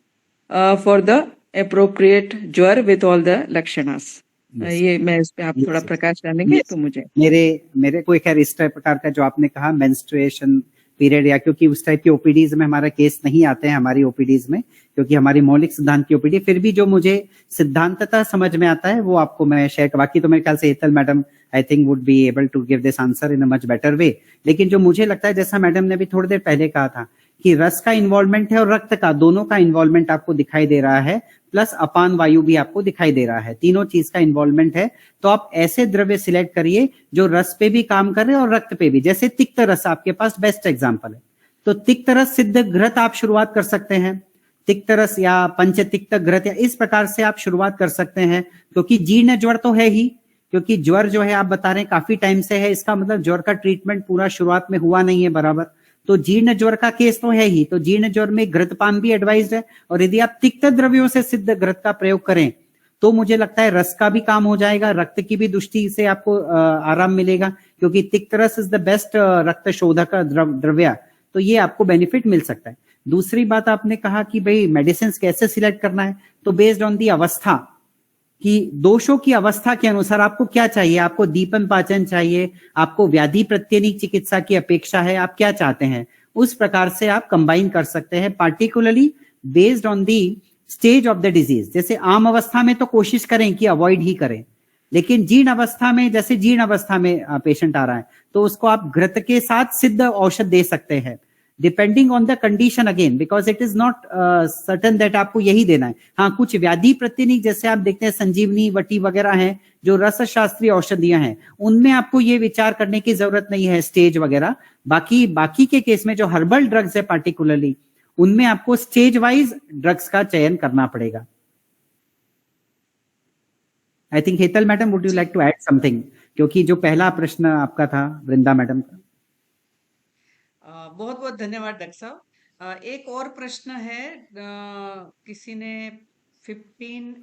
for the appropriate jwar with all the lakshanas. ये मैं इस पे आप थोड़ा प्रकाश डालेंगे तो मुझे। मेरे को खैर इस टाइप प्रकार का जो आपने कहा मेंस्ट्रुएशन पीरियड, या क्योंकि उस टाइप की ओपीडीज में हमारा केस नहीं आते हैं हमारी ओपीडीज में, क्योंकि हमारी मौलिक सिद्धांत की ओपीडी, फिर भी जो मुझे सिद्धांततः समझ में आता है वो आपको मैं शेयर। बाकी तो मेरे ख्याल से Hetal madam I think would be able to give this answer in a much better way. लेकिन जो मुझे लगता है, जैसा मैडम ने भी थोड़ी देर पहले कहा था कि रस का इन्वॉल्वमेंट है और रक्त का, दोनों का इन्वॉल्वमेंट आपको दिखाई दे रहा है, प्लस अपान वायु भी आपको दिखाई दे रहा है, तीनों चीज का इन्वॉल्वमेंट है। तो आप ऐसे द्रव्य सिलेक्ट करिए जो रस पे भी काम कर रहे हैं और रक्त पे भी। जैसे तिक्त रस आपके पास बेस्ट एग्जांपल है, तो तिक्त रस सिद्ध घृत आप शुरुआत कर सकते हैं, तिक्त रस या पंचतिक्त घृत, या इस प्रकार से आप शुरुआत कर सकते हैं। क्योंकि जीर्ण ज्वर तो है ही, क्योंकि ज्वर जो है आप बता रहे हैं काफी टाइम से है, इसका मतलब ज्वर का ट्रीटमेंट पूरा शुरुआत में हुआ नहीं है बराबर, तो जीर्ण ज्वर का केस तो है ही। तो जीर्ण ज्वर में घृतपान भी एडवाइज्ड है, और यदि आप तिक्त द्रव्यों से सिद्ध घृत का प्रयोग करें तो मुझे लगता है रस का भी काम हो जाएगा, रक्त की भी दृष्टि से आपको आराम मिलेगा, क्योंकि तिक्त रस इज द बेस्ट रक्त शोधक द्रव्य, तो ये आपको बेनिफिट मिल सकता है। दूसरी बात आपने कहा कि भाई मेडिसिन कैसे सिलेक्ट करना है, तो बेस्ड ऑन दी अवस्था, कि दोषों की अवस्था के अनुसार आपको क्या चाहिए, आपको दीपन पाचन चाहिए, आपको व्याधि प्रत्यनिक चिकित्सा की अपेक्षा है, आप क्या चाहते हैं, उस प्रकार से आप कंबाइन कर सकते हैं, particularly based on the stage of the disease. जैसे आम अवस्था में तो कोशिश करें कि अवॉइड ही करें, लेकिन जीर्ण अवस्था में, जैसे जीर्ण अवस्था में पेशेंट आ रहा है, तो उसको आप घृत के साथ सिद्ध औषध दे सकते हैं, depending on the condition again, because it is not certain that आपको यही देना है। हाँ, कुछ व्याधि प्रतिनिक जैसे आप देखते हैं संजीवनी वटी वगैरह हैं, जो रस शास्त्रीय औषधियां हैं, उनमें आपको ये विचार करने की जरूरत नहीं है स्टेज वगैरह। बाकी के केस में जो हर्बल ड्रग्स है पार्टिकुलरली, उनमें आपको स्टेज वाइज ड्रग्स का चयन करना पड़ेगा। I think Hetal madam, would you like to add something, क्योंकि जो पहला प्रश्न आपका था वृंदा मैडम का। बहुत बहुत धन्यवाद डॉक्टर साहब। एक और प्रश्न है, किसी ने 15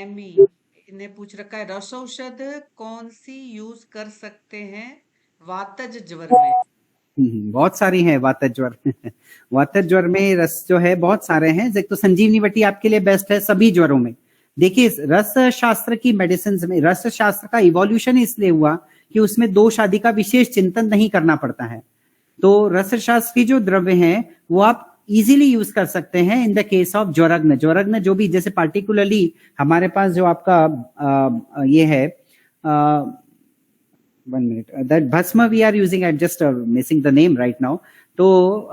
ME ने पूछ रखा है, रस औषध कौन सी यूज कर सकते हैं वातज ज्वर में? बहुत सारी हैं वातज ज्वर वातज ज्वर में रस जो है बहुत सारे हैं। एक तो संजीवनी वटी आपके लिए बेस्ट है सभी ज्वरों में, देखिए, रस शास्त्र की मेडिसिन में रस शास्त्र का इवोल्यूशन इसलिए हुआ कि उसमें दोष आदि का विशेष चिंतन नहीं करना पड़ता है। तो रस शास्त्र की जो द्रव्य हैं वो आप इजीली यूज कर सकते हैं इन द केस ऑफ ज्वरग्न। ज्वरग्न जो भी, जैसे पार्टिकुलरली हमारे पास जो आपका ये है, 1 minute, that bhasma we are using, I'm just missing the name right now. तो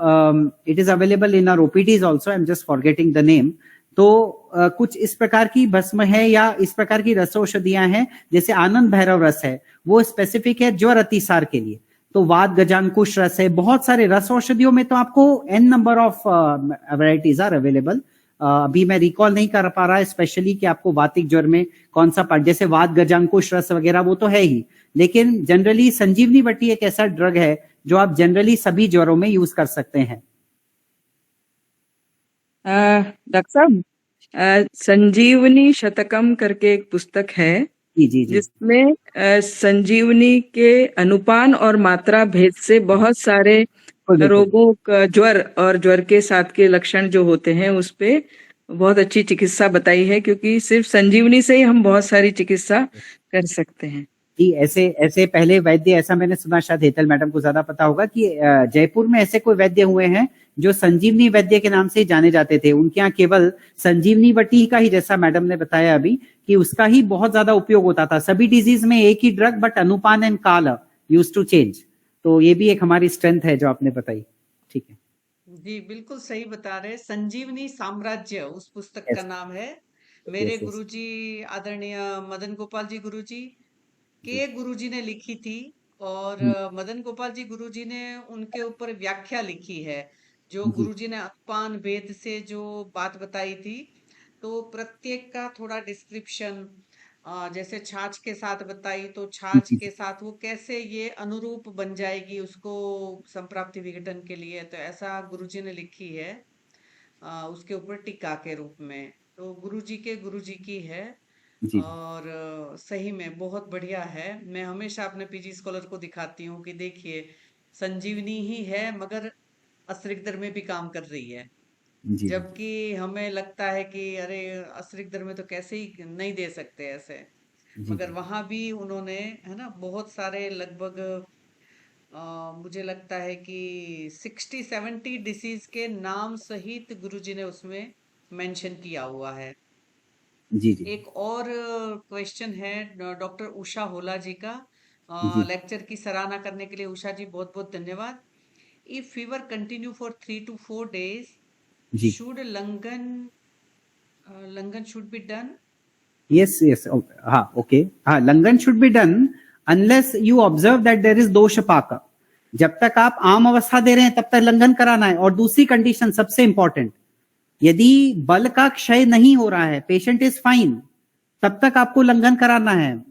it is available in our OPDs also, I'm just forgetting the name. तो कुछ इस प्रकार की भस्म है या इस प्रकार की रस औषधियां हैं, जैसे आनंद भैरव रस है, वो स्पेसिफिक है ज्वर अतिसार के लिए। तो वात गजानकुश रस है, बहुत सारे रस औषधियों में तो आपको n number of varieties are available. अभी मैं रिकॉल नहीं कर पा रहा स्पेशली कि आपको वातिक ज्वर में कौन सा पार्ट, जैसे वात गजानकुश रस वगैरह वो तो है ही, लेकिन जनरली संजीवनी बट्टी एक ऐसा ड्रग है जो आप जनरली सभी ज्वरों में यूज कर सकते हैं। डॉक्टर साहब, संजीवनी शतकम करके एक पुस्तक है जी जी जी जिसमें संजीवनी के अनुपान और मात्रा भेद से बहुत सारे बिल्कुल। रोगों का, ज्वर और ज्वर के साथ के लक्षण जो होते हैं उस पे बहुत अच्छी चिकित्सा बताई है, क्योंकि सिर्फ संजीवनी से ही हम बहुत सारी चिकित्सा कर सकते हैं। जी, ऐसे ऐसे पहले वैद्य, ऐसा मैंने सुना, शायद हेतल मैडम को ज्यादा पता होगा, कि जयपुर में ऐसे कोई वैद्य हुए हैं जो संजीवनी वैद्य के नाम से ही जाने जाते थे। उनके यहाँ केवल संजीवनी बट्टी का ही, जैसा मैडम ने बताया अभी, कि उसका ही बहुत ज्यादा उपयोग होता था सभी डिजीज में, एक ही ड्रग, बट अनुपान एंड काल यूज टू चेंज। तो ये भी एक हमारी स्ट्रेंथ है जो आपने बताई। ठीक है जी, बिल्कुल सही बता रहे। संजीवनी साम्राज्य उस पुस्तक का Yes. नाम है। मेरे Yes, yes. गुरुजी आदरणीय मदन गोपाल जी गुरुजी के गुरुजी ने लिखी थी, और मदन गोपाल जी गुरुजी ने उनके ऊपर व्याख्या लिखी है। जो जी गुरुजी ने अनुपान भेद से जो बात बताई थी, तो प्रत्येक का थोड़ा डिस्क्रिप्शन, जैसे छाछ के साथ बताई, तो छाछ जी के साथ वो कैसे ये अनुरूप बन जाएगी उसको संप्राप्ति विघटन के लिए, तो ऐसा गुरुजी ने लिखी है उसके ऊपर टीका के रूप में। तो गुरुजी के गुरुजी की है, जी और सही में बहुत बढ़िया है। मैं हमेशा अपने पीजी स्कॉलर को दिखाती हूँ कि देखिए, संजीवनी ही है मगर अतिरिक्त दर में भी काम कर रही है। जी जबकि हमें लगता है कि अरे, अतिरिक्त दर में तो कैसे ही नहीं दे सकते ऐसे, जी मगर वहां भी उन्होंने, है ना, बहुत सारे, लगभग मुझे लगता है कि 60-70 डिसीज के नाम सहित गुरुजी ने उसमें मेंशन किया हुआ है। जी जी एक और क्वेश्चन है डॉक्टर उषा होला जी का। जी लेक्चर की सराहना करने के लिए उषा जी बहुत बहुत धन्यवाद। If fever continue for 3 to 4 days, जी should Langan should be done? Yes, yes. हाँ, okay. हाँ, लंघन should be done unless you observe that there is दोषपाक। जब तक आप आम अवस्था दे रहे हैं तब तक लंघन कराना है। और दूसरी कंडीशन सबसे इंपॉर्टेंट, यदि बल का क्षय नहीं हो रहा है, पेशेंट इज फाइन, तब तक आपको लंघन कराना है।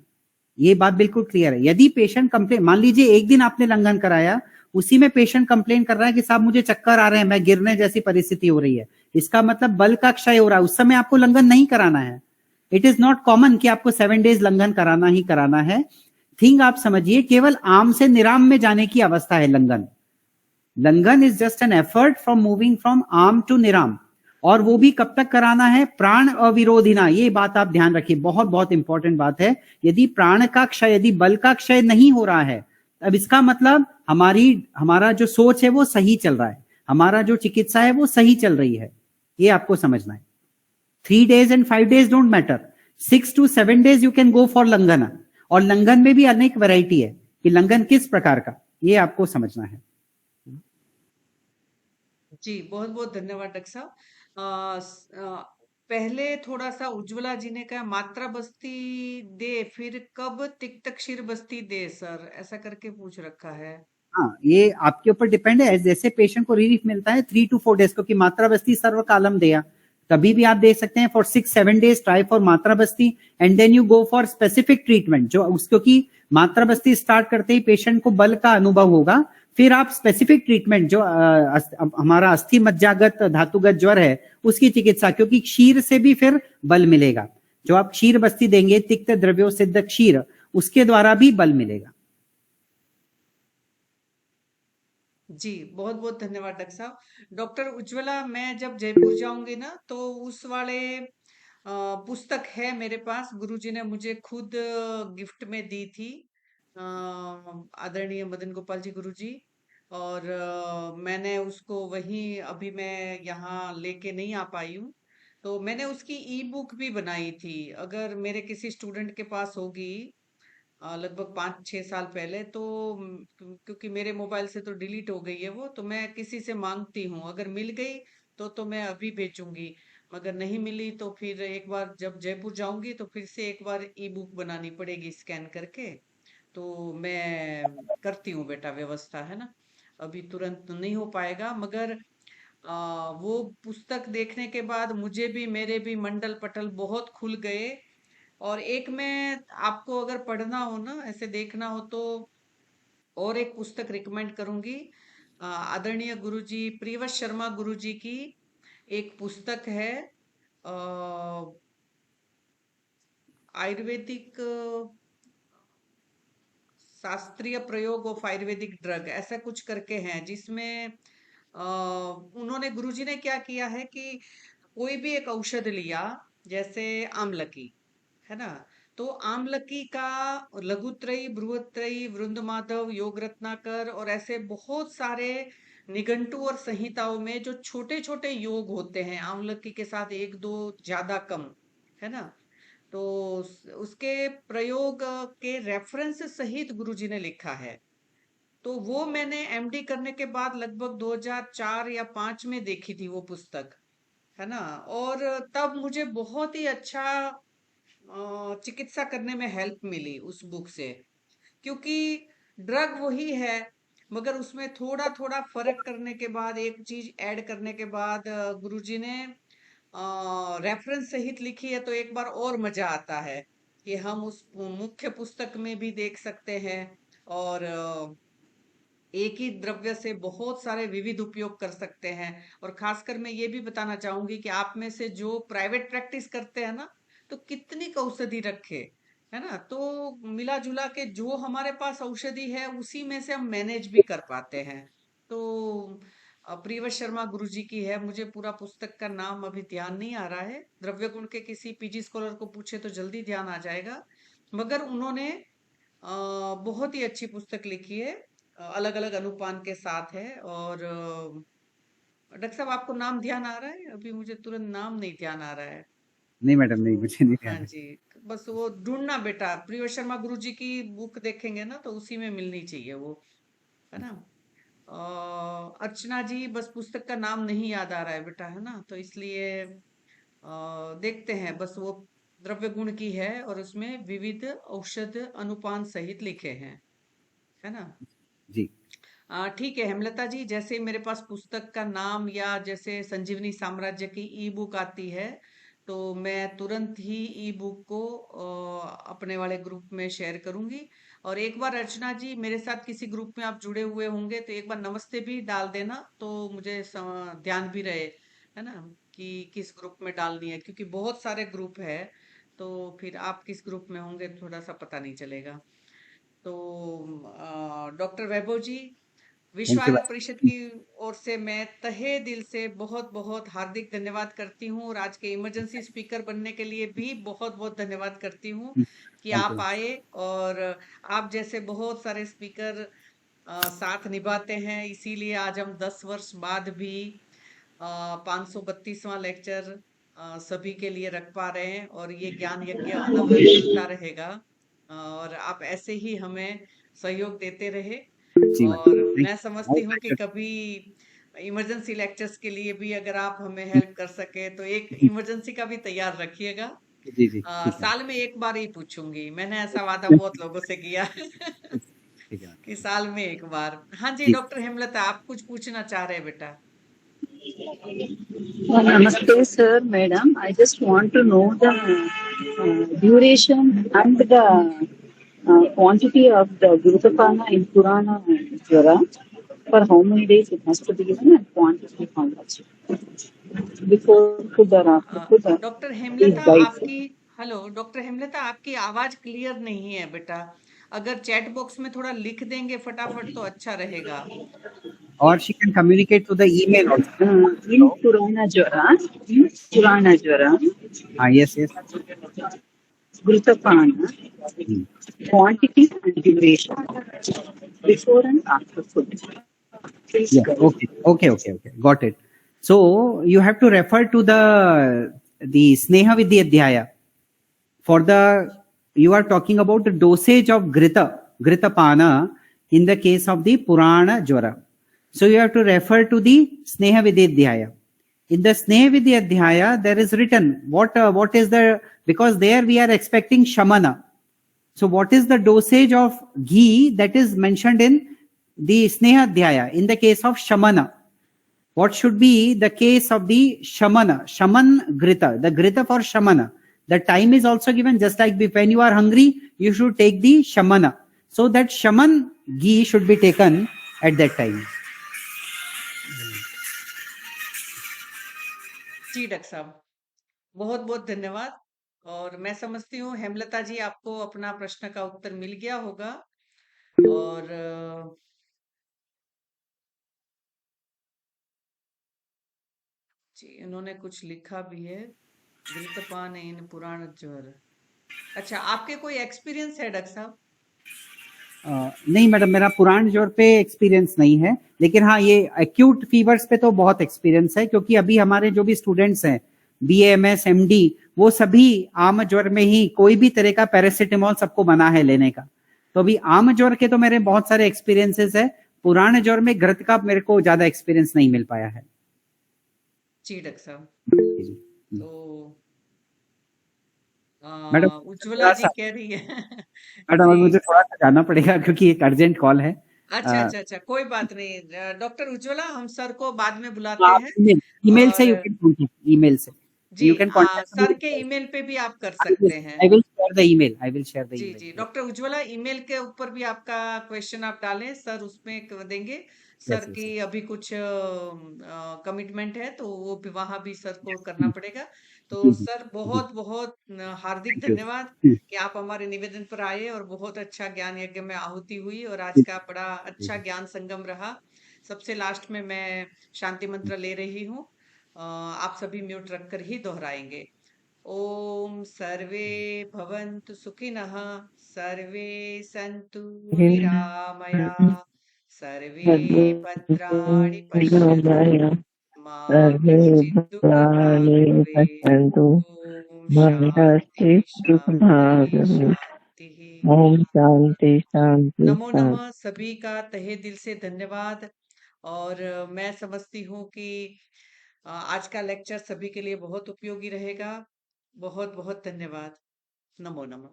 ये बात बिल्कुल क्लियर है। यदि पेशेंट कंप्लेन, मान लीजिए एक दिन आपने लंघन कराया, उसी में पेशेंट कंप्लेन कर रहा है कि साहब मुझे चक्कर आ रहे हैं, मैं गिरने जैसी परिस्थिति हो रही है, इसका मतलब बल का क्षय हो रहा है, उस समय आपको लंघन नहीं कराना है। इट इज नॉट कॉमन कि आपको 7 days लंघन कराना ही कराना है। थिंग आप समझिए, केवल आम से निराम में जाने की अवस्था है लंघन। Langhana is just an effort from moving from ama to nirama, और वो भी कब तक कराना है? प्राण अविरोधिना। ये बात आप ध्यान रखिए, बहुत बहुत इंपॉर्टेंट बात है। यदि प्राण का क्षय, यदि बल का क्षय नहीं हो रहा है, अब इसका मतलब हमारा जो सोच है वो सही चल रहा है, हमारा जो चिकित्सा है वो सही चल रही है। ये आपको समझना है। 3 days and 5 days don't matter. 6 to 7 days you can go for लंघन। और लंघन में भी अनेक वैरायटी है कि लंघन किस प्रकार का, ये आपको समझना है। जी, बहुत बहुत धन्यवाद डॉक्टर साहब। पहले थोड़ा सा उज्ज्वला जी ने कहा मात्रा बस्ती दे, फिर कब तिक्त क्षीर बस्ती दे सर, ऐसा करके पूछ रखा है। हाँ, ये आपके ऊपर डिपेंड है। जैसे पेशेंट को रिलीफ मिलता है 3 to 4 days, क्योंकि मात्रा बस्ती सर्व कालम दिया, कभी भी आप दे सकते हैं। For 6-7 days try for matra basti, and then you go for specific treatment. जो क्योंकि मात्रा बस्ती स्टार्ट करते ही पेशेंट को बल का अनुभव होगा, फिर आप स्पेसिफिक ट्रीटमेंट, जो हमारा अस्थि मज्जागत धातुगत ज्वर है उसकी चिकित्सा, क्योंकि क्षीर से भी फिर बल मिलेगा। जो आप क्षीर बस्ती देंगे, तिक्त द्रव्यो सिद्ध क्षीर, उसके द्वारा भी बल मिलेगा। जी, बहुत बहुत धन्यवाद डॉक्टर साहब। डॉक्टर उज्ज्वला, मैं जब जयपुर जाऊंगी ना, तो उस वाले पुस्तक है मेरे पास, गुरुजी ने मुझे खुद गिफ्ट में दी थी, आदरणीय मदन गोपाल जी गुरुजी। और मैंने उसको वहीं, अभी मैं यहाँ लेके नहीं आ पाई हूँ, तो मैंने उसकी ई बुक भी बनाई थी। अगर मेरे किसी स्टूडेंट के पास होगी लगभग 5-6 साल पहले, तो क्योंकि मेरे मोबाइल से तो डिलीट हो गई है वो, तो मैं किसी से मांगती हूँ, अगर मिल गई तो मैं अभी भेजूंगी, मगर नहीं मिली तो फिर एक बार जब जयपुर जाऊंगी तो फिर से एक बार ई बुक बनानी पड़ेगी स्कैन करके। तो मैं करती हूँ बेटा व्यवस्था, है ना। अभी तुरंत तो नहीं हो पाएगा, मगर वो पुस्तक देखने के बाद मुझे भी, मेरे भी मंडल पटल बहुत खुल गए। और एक मैं आपको अगर पढ़ना हो ना, ऐसे देखना हो, तो और एक पुस्तक रिकमेंड करूंगी। आदरणीय गुरुजी प्रियव्रत शर्मा गुरुजी की एक पुस्तक है, अ, आयुर्वेदिक शास्त्रीय प्रयोग ऑफ आयुर्वेदिक ड्रग, ऐसा कुछ करके हैं, जिसमें उन्होंने, गुरुजी ने क्या किया है कि कोई भी एक औषध लिया, जैसे आमलकी, है ना, तो आमलकी का लघुत्रयी, बृहत्त्रयी, वृंदमाधव, योग रत्नाकर और ऐसे बहुत सारे निघंटु और संहिताओं में जो छोटे छोटे योग होते हैं, आमलकी के साथ एक दो ज्यादा कम, है ना, तो उसके प्रयोग के रेफरेंस सहित गुरुजी ने लिखा है। तो वो मैंने एमडी करने के बाद लगभग 2004 या 5 में देखी थी वो पुस्तक, है ना। और तब मुझे बहुत ही अच्छा चिकित्सा करने में हेल्प मिली उस बुक से, क्योंकि ड्रग वही है, मगर उसमें थोड़ा थोड़ा फर्क करने के बाद, एक चीज ऐड करने के बाद, गुरुजी ने रेफरेंस सहित लिखी है, तो एक बार और मजा आता है कि हम उस मुख्य पुस्तक में भी देख सकते हैं, और एक ही द्रव्य से बहुत सारे विविध उपयोग कर सकते हैं। और खासकर मैं ये भी बताना चाहूंगी कि आप में से जो प्राइवेट प्रैक्टिस करते हैं ना, तो कितनी औषधि रखे, है ना, तो मिला जुला के जो हमारे पास औषधि है उसी में से हम मैनेज भी कर पाते हैं। तो प्रियव्रत शर्मा गुरुजी की है, मुझे पूरा पुस्तक का नाम अभी ध्यान नहीं आ रहा है, द्रव्य गुण के किसी पीजी स्कॉलर को पूछे तो जल्दी ध्यान आ जाएगा, मगर उन्होंने बहुत ही अच्छी पुस्तक लिखी है, अलग अलग अनुपान के साथ है। और डॉक्टर साहब, आपको नाम ध्यान आ रहा है? अभी मुझे तुरंत नाम नहीं ध्यान आ रहा है। नहीं मैडम, नहीं, तो मुझे नहीं हाँ ध्यान है। जी, तो बस वो ढूंढना बेटा, प्रिय शर्मा गुरुजी की बुक देखेंगे ना, तो उसी में मिलनी चाहिए वो, है ना। अर्चना जी, बस पुस्तक का नाम नहीं याद आ रहा है बेटा, है ना, तो इसलिए देखते हैं, बस वो द्रव्य गुण की है और उसमें विविध औषध अनुपान सहित लिखे हैं, है ना। जी। ठीक है हेमलता जी, जैसे मेरे पास पुस्तक का नाम या जैसे संजीवनी साम्राज्य की ई बुक आती है, तो मैं तुरंत ही ई बुक को अपने वाले ग्रुप में शेयर करूंगी। और एक बार अर्चना जी, मेरे साथ किसी ग्रुप में आप जुड़े हुए होंगे, तो एक बार नमस्ते भी डाल देना, तो मुझे ध्यान भी रहे, है ना, कि किस ग्रुप में डालनी है, क्योंकि बहुत सारे ग्रुप है, तो फिर आप किस ग्रुप में होंगे थोड़ा सा पता नहीं चलेगा। तो डॉक्टर वैभव जी, विश्व थैंक यू आरोग्य परिषद मैडम। की ओर से मैं तहे दिल से बहुत बहुत हार्दिक धन्यवाद करती हूँ, और आज के इमरजेंसी स्पीकर बनने के लिए भी बहुत बहुत धन्यवाद करती हूँ कि थैंक आप यू। आए। और आप जैसे बहुत सारे स्पीकर साथ निभाते हैं, इसीलिए आज हम 10 वर्ष बाद भी 532वां लेक्चर सभी के लिए रख पा रहे हैं, और ये ज्ञान यज्ञ अनवरत चलता रहेगा। और आप ऐसे ही हमें सहयोग देते रहे। जी और मैडम, थैंक मैं यू, समझती माय हूँ कि प्लेजर। कभी इमरजेंसी लेक्चर्स के लिए भी अगर आप हमें हेल्प कर सके, तो एक इमरजेंसी का भी तैयार रखिएगा। जी जी, ठीक है। साल में एक बार ही पूछूंगी, मैंने ऐसा वादा बहुत लोगों से किया ठीक है। कि साल में एक बार। हाँ जी, जी। डॉक्टर हेमलता, आप कुछ पूछना चाह रहे हैं बेटा? Namaste, sir, madam. I just want to know the duration and the quantity of the Gurupapana in Purana Jwara. For how many days it has to be given and quantity how much? Before food or after food, doctor please Hemlata, guide. आपकी, hello doctor Hemlata, आपकी आवाज clear नहीं है बेटा, अगर chat box में थोड़ा लिख देंगे फटाफट तो अच्छा रहेगा। or she can communicate to the email also. In Purana Jvara, Yes, yes. Grutapana, Hmm. quantity and duration, before and after food. Please Yeah. go. Okay. Got it. So you have to refer to the Sneha Vidyadhyaya. For the, you are talking about the dosage of Gritapana in the case of the Purana Jvara. So you have to refer to the Sneha Vidyadhyaya. In the Sneha Vidyadhyaya, there is written what is the, because there we are expecting Shamana. So what is the dosage of ghee that is mentioned in the Sneha Dhyaya in the case of Shamana? What should be the case of the Shamana? Shaman Grita, the Grita for Shamana. The time is also given, just like when you are hungry, you should take the Shamana. So that Shaman ghee should be taken at that time. जी doctor साहब, बहुत बहुत धन्यवाद। और मैं समझती हूँ हेमलता जी आपको अपना प्रश्न का उत्तर मिल गया होगा। और जी इन्होंने कुछ लिखा भी है, घृतपान इन पुराण ज्वर। अच्छा, आपके कोई एक्सपीरियंस है डॉक्टर साहब? नहीं मैडम, मेरा पुराण ज्वर पे एक्सपीरियंस नहीं है, लेकिन हाँ ये एक्यूट फीवर्स पे तो बहुत एक्सपीरियंस है, क्योंकि अभी हमारे जो भी स्टूडेंट्स हैं BAMS MD, वो सभी आम ज्वर में ही कोई भी तरह का पैरासिटामोल सबको मना है लेने का। तो अभी आम ज्वर के तो मेरे बहुत सारे एक्सपीरियंसेस है, पुराण ज्वर में घृत का मेरे को ज्यादा एक्सपीरियंस नहीं मिल पाया है। जी डॉक्टर साहब। तो मैडम उज्ज्वला जी कह रही है मैडम जी। मुझे थोड़ा सा जाना पड़ेगा क्योंकि एक अर्जेंट कॉल है। अच्छा, कोई बात नहीं। डॉक्टर उज्ज्वला, हम सर को बाद में बुलाते हैं। ईमेल से और यू कैन कॉन्टेक्ट, ईमेल से जी यू कैन कॉन्टेक्ट सर के ईमेल पे भी आप कर सकते हैं। I will share the email, I will share the जी ईमेल। डॉक्टर उज्ज्वला, ईमेल के ऊपर भी आपका क्वेश्चन आप डालें, सर उसमें देंगे। सर yes, की अभी कुछ कमिटमेंट है, तो वो भी वहां भी सर को करना पड़ेगा। तो सर बहुत बहुत हार्दिक Thank you. धन्यवाद कि आप हमारे निवेदन पर आए, और बहुत अच्छा ज्ञान यज्ञ में आहुति हुई, और आज का बड़ा अच्छा ज्ञान संगम रहा। सबसे लास्ट में मैं शांति मंत्र ले रही हूँ, आप सभी म्यूट रखकर ही दोहराएंगे। ओम सर्वे भवन्तु सुखिनः, सर्वे सन्तु निरामया, सर्वे भद्राणि पश्यन्तु, मा कश्चित् दुःखभाग् भवेत्। ओम शांति शांति शांति। ओम शांति शांति नमो शांति। नमः, सभी का तहे दिल से धन्यवाद। और मैं समझती हूँ कि आज का लेक्चर सभी के लिए बहुत उपयोगी रहेगा। बहुत बहुत धन्यवाद। नमो नमः।